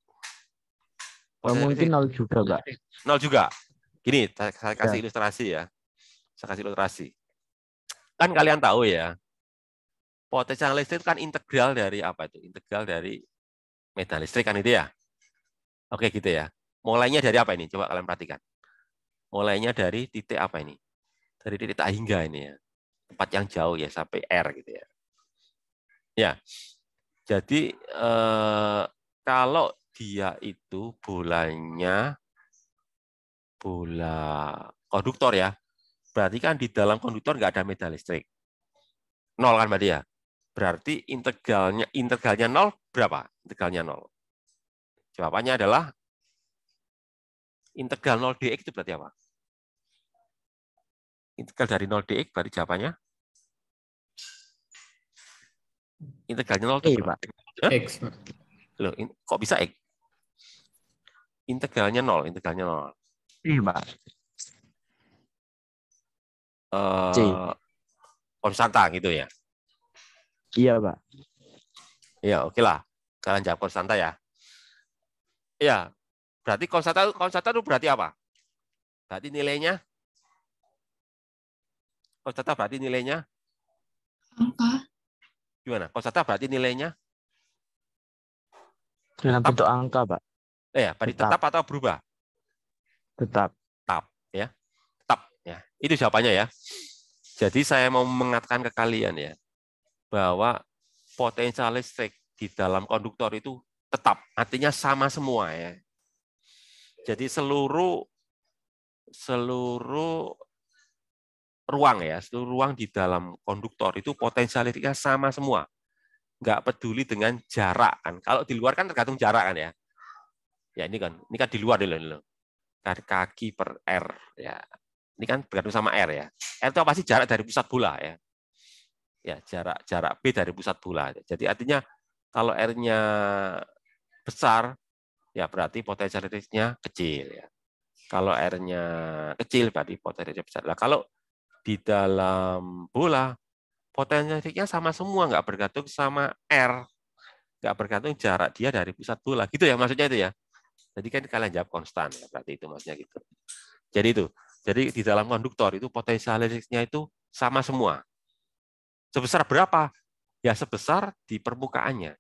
[SPEAKER 2] Mungkin 0 juga, Pak.
[SPEAKER 1] 0 juga. Gini, saya kasih
[SPEAKER 2] Ya.
[SPEAKER 1] ilustrasi ya. Saya kasih ilustrasi. Kan kalian tahu ya, potensial listrik kan integral dari apa itu? Integral dari medan listrik kan itu ya? Oke gitu ya. Mulainya dari apa ini? Coba kalian perhatikan. Mulainya dari titik apa ini? Dari titik A hingga ini ya. Tempat yang jauh ya, sampai R gitu ya. Ya, jadi kalau dia itu bolanya bola konduktor ya, berarti kan di dalam konduktor nggak ada medan listrik. 0 kan berarti ya? Berarti integralnya 0 berapa? Integralnya 0. Jawabannya adalah integral 0 dx itu berarti apa? Integral dari 0 dx berarti jawabannya? Integralnya 0 itu berapa?
[SPEAKER 4] X.
[SPEAKER 1] Loh, kok bisa X? Integralnya 0, integralnya 0.
[SPEAKER 2] Iya, Pak. C.
[SPEAKER 1] Konstanta gitu ya?
[SPEAKER 2] Iya, Pak.
[SPEAKER 1] Ya, oke lah. Kalian jawab konstanta ya. Ya, berarti konstanta itu berarti apa? Berarti nilainya? Konstanta berarti nilainya?
[SPEAKER 5] Angka.
[SPEAKER 1] Gimana? Konstanta berarti nilainya?
[SPEAKER 2] Dalam bentuk angka, Pak.
[SPEAKER 1] Ya, berarti tetap atau berubah?
[SPEAKER 2] Tetap.
[SPEAKER 1] Tetap, ya. Tetap, ya. Itu jawabannya ya. Jadi saya mau mengatakan ke kalian ya, bahwa potensial listrik di dalam konduktor itu tetap, artinya sama semua ya. Jadi seluruh ruang ya, seluruh ruang di dalam konduktor itu potensial listriknya sama semua. Nggak peduli dengan jarak kan. Kalau di luar kan tergantung jarak kan ya. Ya ini kan di luar dulu. Kaki per R ya. Ini kan bergantung sama R ya. R itu apa sih? Jarak dari pusat bola ya. Ya, jarak B dari pusat bola. Jadi artinya kalau R-nya besar ya berarti potensial listriknya kecil ya. Kalau R-nya kecil berarti potensialnya besar. Nah, kalau di dalam bola potensial listriknya sama semua, nggak bergantung sama R, nggak bergantung jarak dia dari pusat bola. Gitu ya maksudnya itu ya. Jadi kan kalian jawab konstan ya, berarti itu maksudnya gitu. Jadi itu. Jadi di dalam konduktor itu potensial listriknya itu sama semua. Sebesar berapa? Ya sebesar di permukaannya.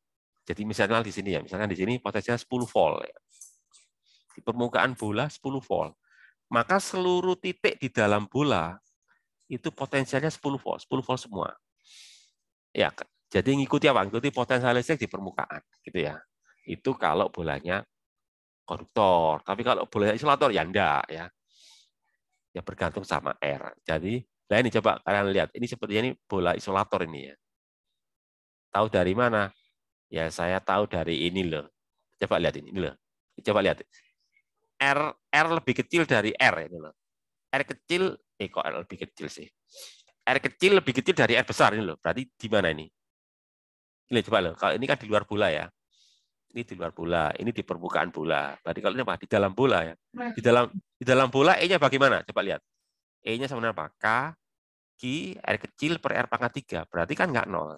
[SPEAKER 1] Jadi misalnya di sini ya, misalkan di sini potensialnya 10 volt ya. Di permukaan bola 10 volt. Maka seluruh titik di dalam bola itu potensialnya 10 volt semua. Ya, jadi ngikuti apa? Ngikuti potensial listrik di permukaan, gitu ya. Itu kalau bolanya konduktor. Tapi kalau bolanya isolator ya enggak ya. Ya bergantung sama R. Jadi, nah ini coba kalian lihat. Ini sepertinya ini bola isolator ini ya. Tahu dari mana? Ya saya tahu dari ini loh. Coba lihat ini loh. Coba lihat. R lebih kecil dari R ini loh. R kecil, kok R lebih kecil sih? R kecil lebih kecil dari R besar ini loh. Berarti di mana ini? Ini coba loh. Kalau ini kan di luar bola ya. Ini di luar bola, ini di permukaan bola. Berarti kalau ini apa? Di dalam bola ya. Di dalam bola E-nya bagaimana? Coba lihat. E-nya sama dengan apa? K Q R kecil per R pangkat 3. Berarti kan nggak 0.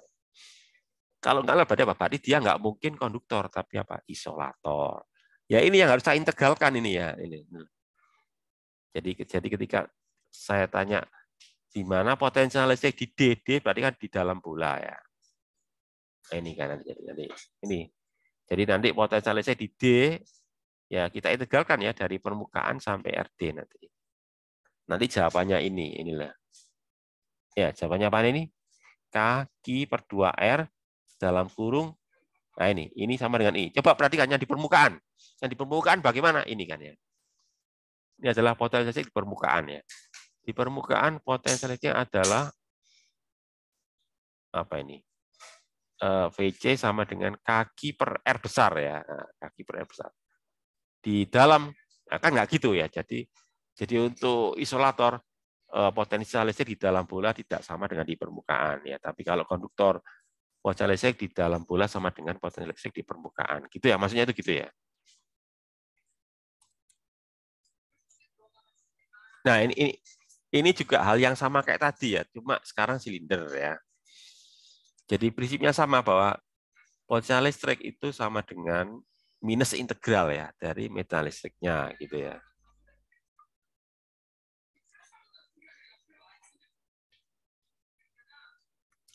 [SPEAKER 1] Kalau nggak 0 berarti apa? Berarti dia nggak mungkin konduktor, tapi apa? Isolator. Ya ini yang harus saya integralkan ini ya. Ini. Jadi ketika saya tanya di mana potensial listrik di DD, berarti kan di dalam bola ya. Nah, ini kan nanti ini. Jadi nanti potensial listrik di D ya kita integralkan ya dari permukaan sampai RD nanti. Nanti jawabannya inilah. Ya, jawabannya apa ini? K Q per 2R dalam kurung. Nah, ini sama dengan I. Coba perhatikan yang di permukaan. Yang di permukaan bagaimana? Ini kan ya. Ini adalah potensial listrik di permukaan ya. Di permukaan potensial listriknya adalah apa ini? VC sama dengan kaki per R besar ya. Kaki per R besar. Di dalam, kan nggak gitu ya. Jadi untuk isolator, potensial listrik di dalam bola tidak sama dengan di permukaan ya. Tapi kalau konduktor, potensial listrik di dalam bola sama dengan potensial listrik di permukaan. Gitu ya, maksudnya itu gitu ya. Nah, ini juga hal yang sama kayak tadi ya, cuma sekarang silinder ya. Jadi prinsipnya sama bahwa potensial listrik itu sama dengan minus integral ya dari medan listriknya gitu ya.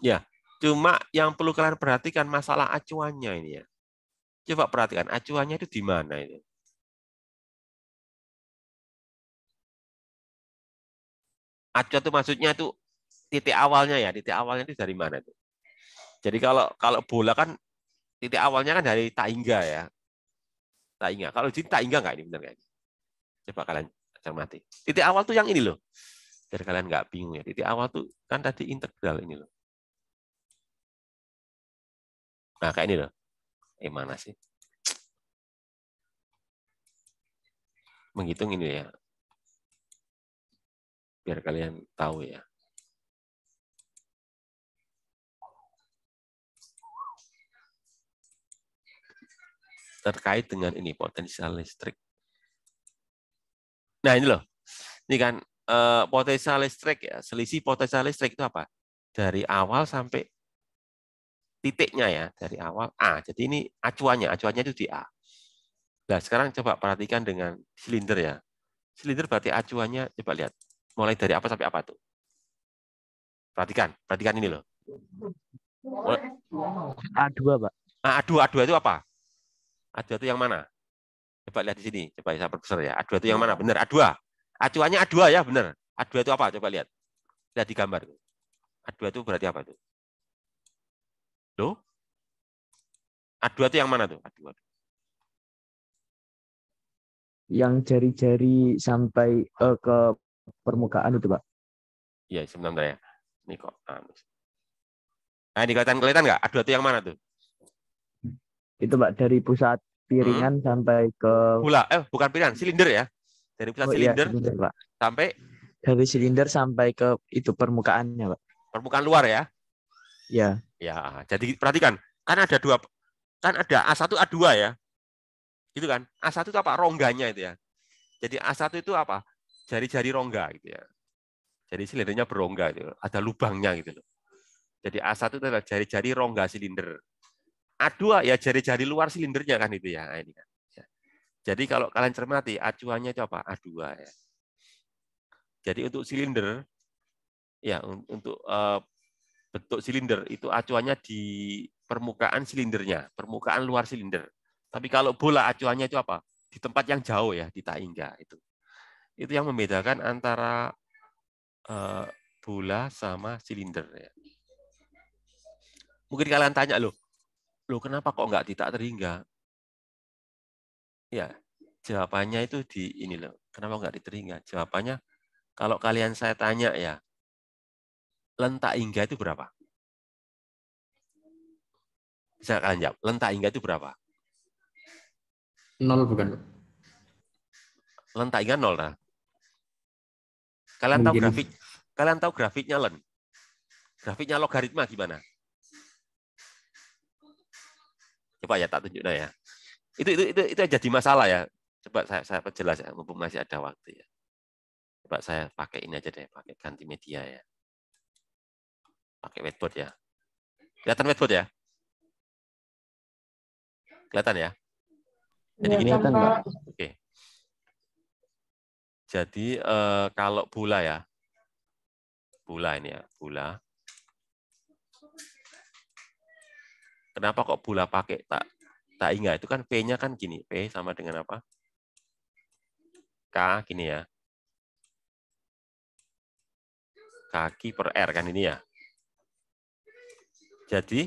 [SPEAKER 1] Ya, cuma yang perlu kalian perhatikan masalah acuannya ini ya. Coba perhatikan acuannya itu di mana ini. Acuan itu maksudnya itu titik awalnya ya, titik awalnya itu dari mana itu. Jadi kalau bola kan titik awalnya kan dari taingga ya. Taingga. Kalau di sini taingga nggak ini benar nggak? Coba kalian cermati. Titik awal tuh yang ini loh. Biar kalian nggak bingung ya. Titik awal tuh kan tadi integral ini loh. Nah kayak ini loh. Mana sih? Menghitung ini ya. Biar kalian tahu ya. Terkait dengan ini potensial listrik. Nah ini loh, ini kan potensial listrik ya, selisih potensial listrik itu apa? Dari awal sampai titiknya ya, dari awal A. Jadi ini acuannya itu di A. Nah sekarang coba perhatikan dengan silinder ya. Silinder berarti acuannya, coba lihat, mulai dari apa sampai apa tuh? Perhatikan ini loh.
[SPEAKER 2] A2, Pak.
[SPEAKER 1] Nah, A2 itu apa? A2 itu yang mana? Coba lihat di sini, coba saya perbesar ya. A2 itu yang mana? Benar, A2. Acuannya A2 ya, benar. A2 itu apa? Coba lihat. Lihat di gambar. A2 itu berarti apa tuh? Loh? A2 itu yang mana tuh? A2.
[SPEAKER 2] Yang jari-jari sampai ke permukaan itu, Pak.
[SPEAKER 1] Iya, sebentar ya. Ini kok. Nah, ini kelihatan nggak? A2 itu yang mana tuh?
[SPEAKER 2] Itu, Pak, dari pusat piringan sampai ke
[SPEAKER 1] bola. Bukan piringan, silinder ya. Dari pusat silinder,
[SPEAKER 2] iya, silinder, Pak.
[SPEAKER 1] sampai
[SPEAKER 2] dari silinder sampai ke itu permukaannya, Pak.
[SPEAKER 1] Permukaan luar ya.
[SPEAKER 2] Ya.
[SPEAKER 1] Ya, jadi perhatikan, kan ada A1 A2 ya. Gitu kan? A1 itu apa? Rongganya itu ya. Jadi A1 itu apa? Jari-jari rongga gitu ya. Jadi silindernya berongga gitu. Ada lubangnya gitu loh. Jadi A1 itu adalah jari-jari rongga silinder. A2 ya jari-jari luar silindernya kan itu ya. Nah, ini kan. Jadi kalau kalian cermati, acuannya itu apa? A2 ya. Jadi untuk silinder, ya untuk bentuk silinder itu acuannya di permukaan silindernya, permukaan luar silinder. Tapi kalau bola acuannya itu apa? Di tempat yang jauh ya, di taingga itu. Itu yang membedakan antara bola sama silinder ya. Mungkin kalian tanya, loh kenapa kok nggak di tak terhingga? Ya, jawabannya itu di ini loh. Kenapa nggak di terhingga? Jawabannya, kalau kalian saya tanya ya, len tak hingga itu berapa? Bisa kalian jawab, len tak hingga itu berapa?
[SPEAKER 4] 0 bukan, Pak?
[SPEAKER 1] Len tak hingga 0 nah. Kalian tahu
[SPEAKER 4] Mungkin.
[SPEAKER 1] grafiknya len? Grafiknya logaritma gimana? Coba ya tak tunjuk ya. Itu jadi masalah ya. Coba saya perjelas ya, mumpung masih ada waktu ya. Coba saya pakai ini aja deh, pakai ganti media ya. Pakai whiteboard ya. Kelihatan whiteboard ya? Kelihatan ya? Jadi gini.
[SPEAKER 2] Kelihatan, Pak.
[SPEAKER 1] Oke. Jadi kalau bola ya. Bola ini ya, bola. Kenapa kok bola pakai tak hingga? Itu kan P-nya kan gini. P sama dengan apa? K gini ya. Kaki per R kan ini ya. Jadi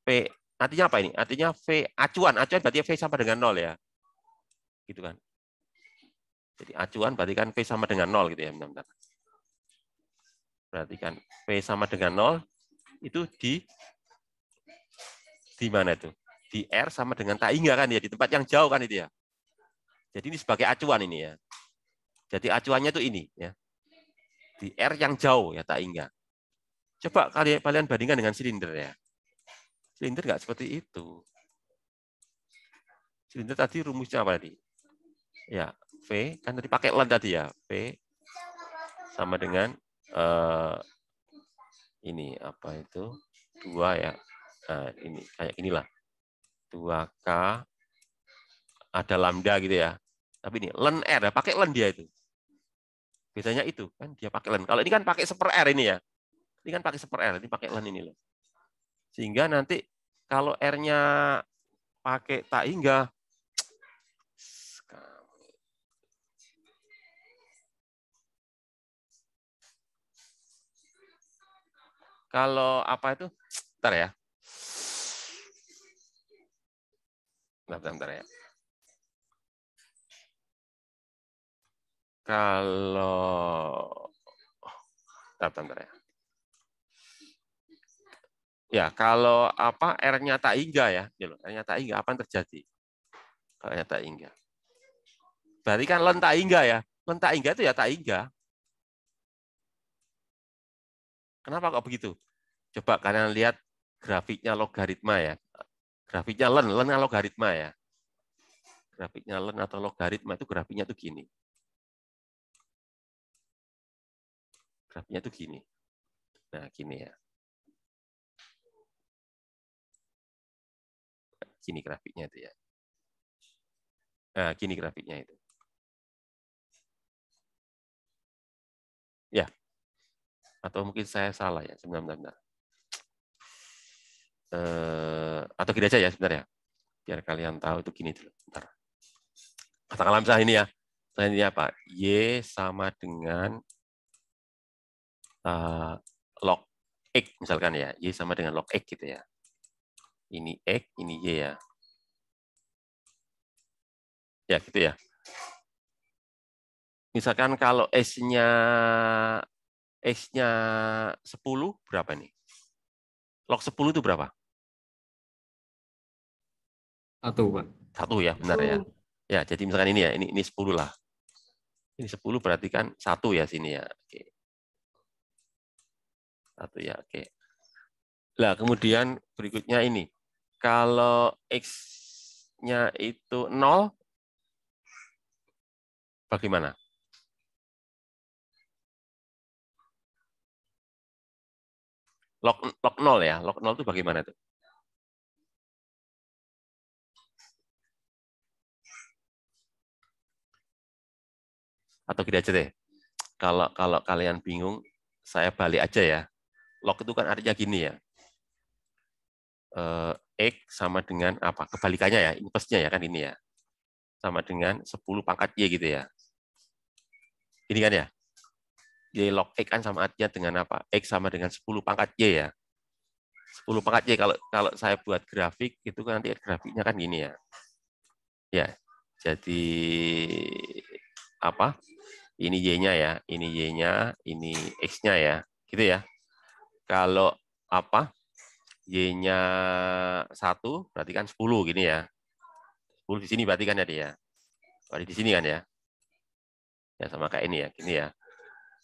[SPEAKER 1] P artinya apa ini? Artinya V acuan berarti V sama dengan 0 ya. Gitu kan. Jadi acuan berarti kan V sama dengan 0 gitu ya, benar-benar. Berarti kan V sama dengan 0 itu di mana itu? Di R sama dengan tak hingga kan ya, di tempat yang jauh kan itu ya. Jadi ini sebagai acuan ini ya. Jadi acuannya itu ini ya. Di R yang jauh ya tak hingga. Coba kalian bandingkan dengan silinder ya. Silinder nggak seperti itu. Silinder tadi rumusnya apa tadi? Ya, V kan tadi pakai len tadi ya. V sama dengan ini apa itu? 2 ya. Nah, ini kayak inilah. 2K ada lambda gitu ya. Tapi ini len R ya, pakai len dia itu. Bedanya itu kan dia pakai len. Kalau ini kan pakai 1/R ini ya. Ini kan pakai 1/R, ini pakai len ini loh. Sehingga nanti kalau R-nya pakai tak hingga, kalau apa itu, bentar ya. Bentar ya. Kalau bentar ya. Ya, kalau apa R-nya tak hingga ya, R-nya tak hingga, apa yang terjadi? Kalau R-nya tak hingga. Berarti kan len tak hingga ya. Len tak hingga itu ya tak hingga. Kenapa kok begitu? Coba kalian lihat grafiknya logaritma ya. Grafiknya len logaritma ya. Grafiknya len atau logaritma itu grafiknya tuh gini. Grafiknya tuh gini. Nah, gini ya. Gini grafiknya itu ya. Nah, gini grafiknya itu. Ya. Atau mungkin saya salah ya, sebentar. Atau gini aja ya sebentar ya. Biar kalian tahu itu gini dulu. Bentar. Katakanlah misalnya ini ya. Misalnya ini apa? Y sama dengan log X misalkan ya. Y sama dengan log X gitu ya. Ini X, ini Y ya. Ya gitu ya. Misalkan kalau X-nya 10 berapa nih? Log 10 itu berapa?
[SPEAKER 4] 1, Pak.
[SPEAKER 1] 1 ya, benar ya. Ya, jadi misalkan ini ya, ini 10 lah. Ini 10 berarti kan 1 ya sini ya. Oke. 1 ya, oke. Nah, kemudian berikutnya ini. Kalau X-nya itu 0, bagaimana? Log 0 ya, log 0 itu bagaimana tuh? Atau gini aja deh. Kalau kalian bingung, saya balik aja ya. Log itu kan artinya gini ya. X sama dengan apa? Kebalikannya ya, inversenya ya kan ini ya. Sama dengan 10 pangkat Y gitu ya. Ini kan ya. Y log X kan sama artinya dengan apa? X sama dengan 10 pangkat Y ya. 10 pangkat Y. Kalau saya buat grafik, itu kan nanti grafiknya kan gini ya. Ya, jadi apa? Ini Y-nya ya, ini Y-nya, ini X-nya ya. Gitu ya. Kalau apa? Y-nya 1 berarti kan 10 gini ya. 10 di sini berarti kan ya dia. Berarti di sini kan ya. Ya sama kayak ini ya, gini ya.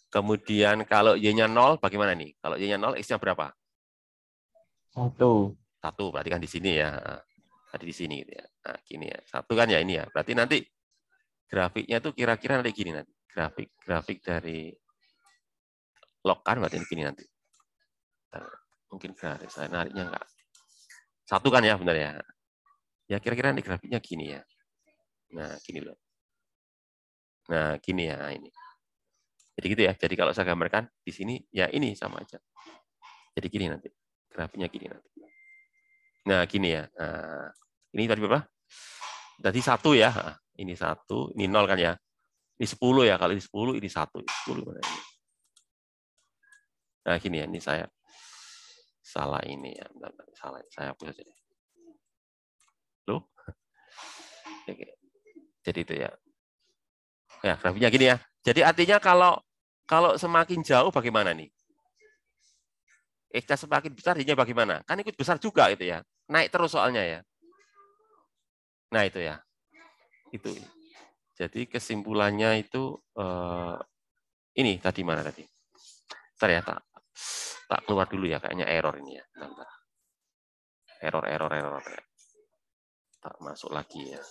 [SPEAKER 1] Kemudian kalau Y-nya 0 bagaimana nih? Kalau Y-nya 0, X-nya berapa?
[SPEAKER 2] 1.
[SPEAKER 1] 1 berarti kan di sini ya. Tadi di sini gitu ya. Nah, gini ya. 1 kan ya ini ya. Berarti nanti grafiknya tuh kira-kira nanti gini nanti. Grafik dari log kan berarti gini nanti. Mungkin gratis saya nariknya enggak. 1 kan ya benar ya. Ya kira-kira nanti grafiknya gini ya. Nah, gini loh. Nah, gini ya ini. Jadi gitu ya. Jadi kalau saya gambarkan di sini ya ini sama aja. Jadi gini nanti. Grafiknya gini nanti. Nah, gini ya. Nah, ini tadi berapa? Tadi 1 ya. Nah, ini 1, ini 0 kan ya. Ini 10 ya. Kalau ini 10, ini 1. 10 mana ini? Nah, gini ya. Ini saya salah ini ya. Bentar, salah. Saya hapus aja. Loh. Oke. Jadi itu ya. Ya, grafiknya gini ya. Jadi artinya kalau semakin jauh bagaimana nih? X-nya semakin besar, Y-nya bagaimana? Kan ikut besar juga gitu ya. Naik terus soalnya ya. Nah, itu ya. Itu. Jadi kesimpulannya itu ini tadi mana tadi? Bentar ya, tak keluar dulu ya, kayaknya error ini ya. Bentar. Error. Tak masuk lagi ya.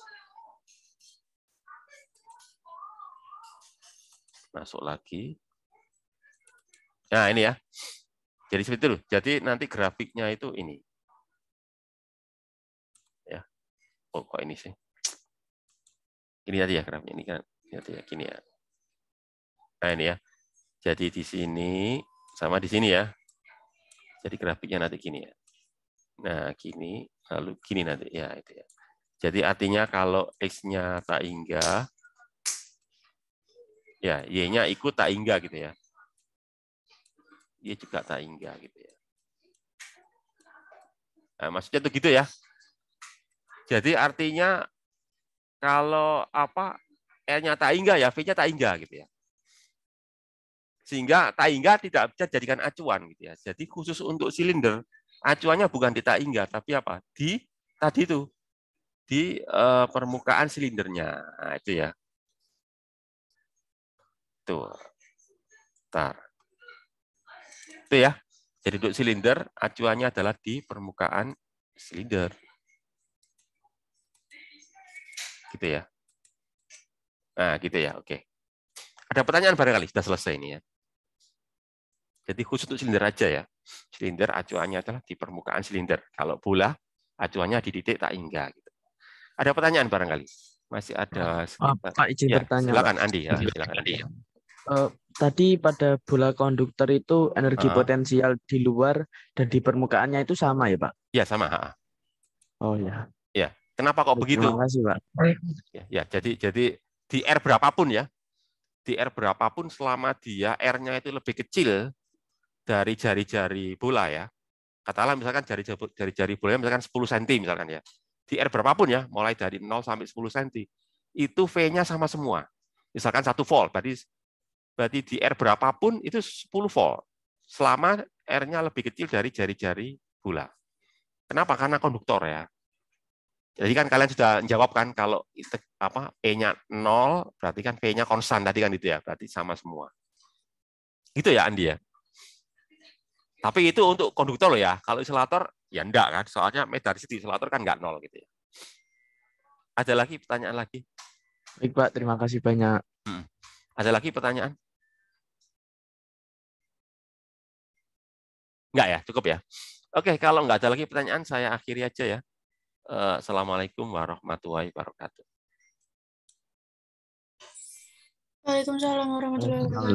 [SPEAKER 1] Masuk lagi. Nah, ini ya. Jadi seperti itu. Jadi nanti grafiknya itu ini. Ya. Oh, kok ini sih? Ini tadi ya grafiknya ini kan. Ini ya gini ya. Nah, ini ya. Jadi di sini sama di sini ya. Jadi grafiknya nanti gini ya. Nah, gini, lalu gini nanti ya itu ya. Jadi artinya kalau X-nya tak hingga ya, Y-nya ikut tak hingga gitu ya. Y juga tak hingga gitu ya. Nah, maksudnya itu gitu ya. Jadi artinya kalau apa R-nya tak hingga ya, V-nya tak hingga gitu ya. Sehingga tak hingga tidak bisa dijadikan acuan gitu ya. Jadi khusus untuk silinder, acuannya bukan di tak hingga, tapi apa? Di tadi itu di permukaan silindernya. Nah, itu ya. Tuh. Bentar. Itu ya. Jadi untuk silinder, acuannya adalah di permukaan silinder. Gitu ya. Nah, gitu ya. Oke. Ada pertanyaan barangkali? Sudah selesai ini ya. Jadi khusus untuk silinder aja ya. Silinder acuannya adalah di permukaan silinder. Kalau bola, acuannya di titik tak hingga. Gitu. Ada pertanyaan barangkali? Masih ada sekitar.
[SPEAKER 2] Pak izin
[SPEAKER 1] Ya,
[SPEAKER 2] bertanya.
[SPEAKER 1] silakan
[SPEAKER 2] Pak.
[SPEAKER 1] Andi. Ya, silakan Andi.
[SPEAKER 2] Tadi pada bola konduktor itu energi potensial di luar dan di permukaannya itu sama ya, Pak?
[SPEAKER 1] Ya, sama.
[SPEAKER 2] Oh ya.
[SPEAKER 1] Ya, kenapa kok begitu?
[SPEAKER 2] Terima kasih, Pak.
[SPEAKER 1] Ya, jadi di R berapapun ya, di R berapapun selama dia R-nya itu lebih kecil dari jari-jari bola ya. Katakanlah misalkan jari-jari bola misalkan 10 cm misalkan ya. Di R berapapun ya, mulai dari 0 sampai 10 cm, itu V-nya sama semua. Misalkan 1 volt, berarti di R berapapun itu 10 volt. Selama R-nya lebih kecil dari jari-jari bola. Kenapa? Karena konduktor ya. Jadi kan kalian sudah menjawab kan kalau apa E-nya 0, berarti kan V-nya konstan tadi kan itu ya, berarti sama semua. Gitu ya Andi ya. Tapi itu untuk konduktor loh ya. Kalau isolator ya enggak kan, soalnya metodologi di isolator kan enggak 0 gitu ya. Ada lagi pertanyaan lagi?
[SPEAKER 2] Baik, Pak, terima kasih banyak.
[SPEAKER 1] Ada lagi pertanyaan? Enggak ya, cukup ya. Oke, kalau enggak ada lagi pertanyaan saya akhiri aja ya. Assalamualaikum warahmatullahi wabarakatuh.
[SPEAKER 5] Waalaikumsalam warahmatullahi wabarakatuh.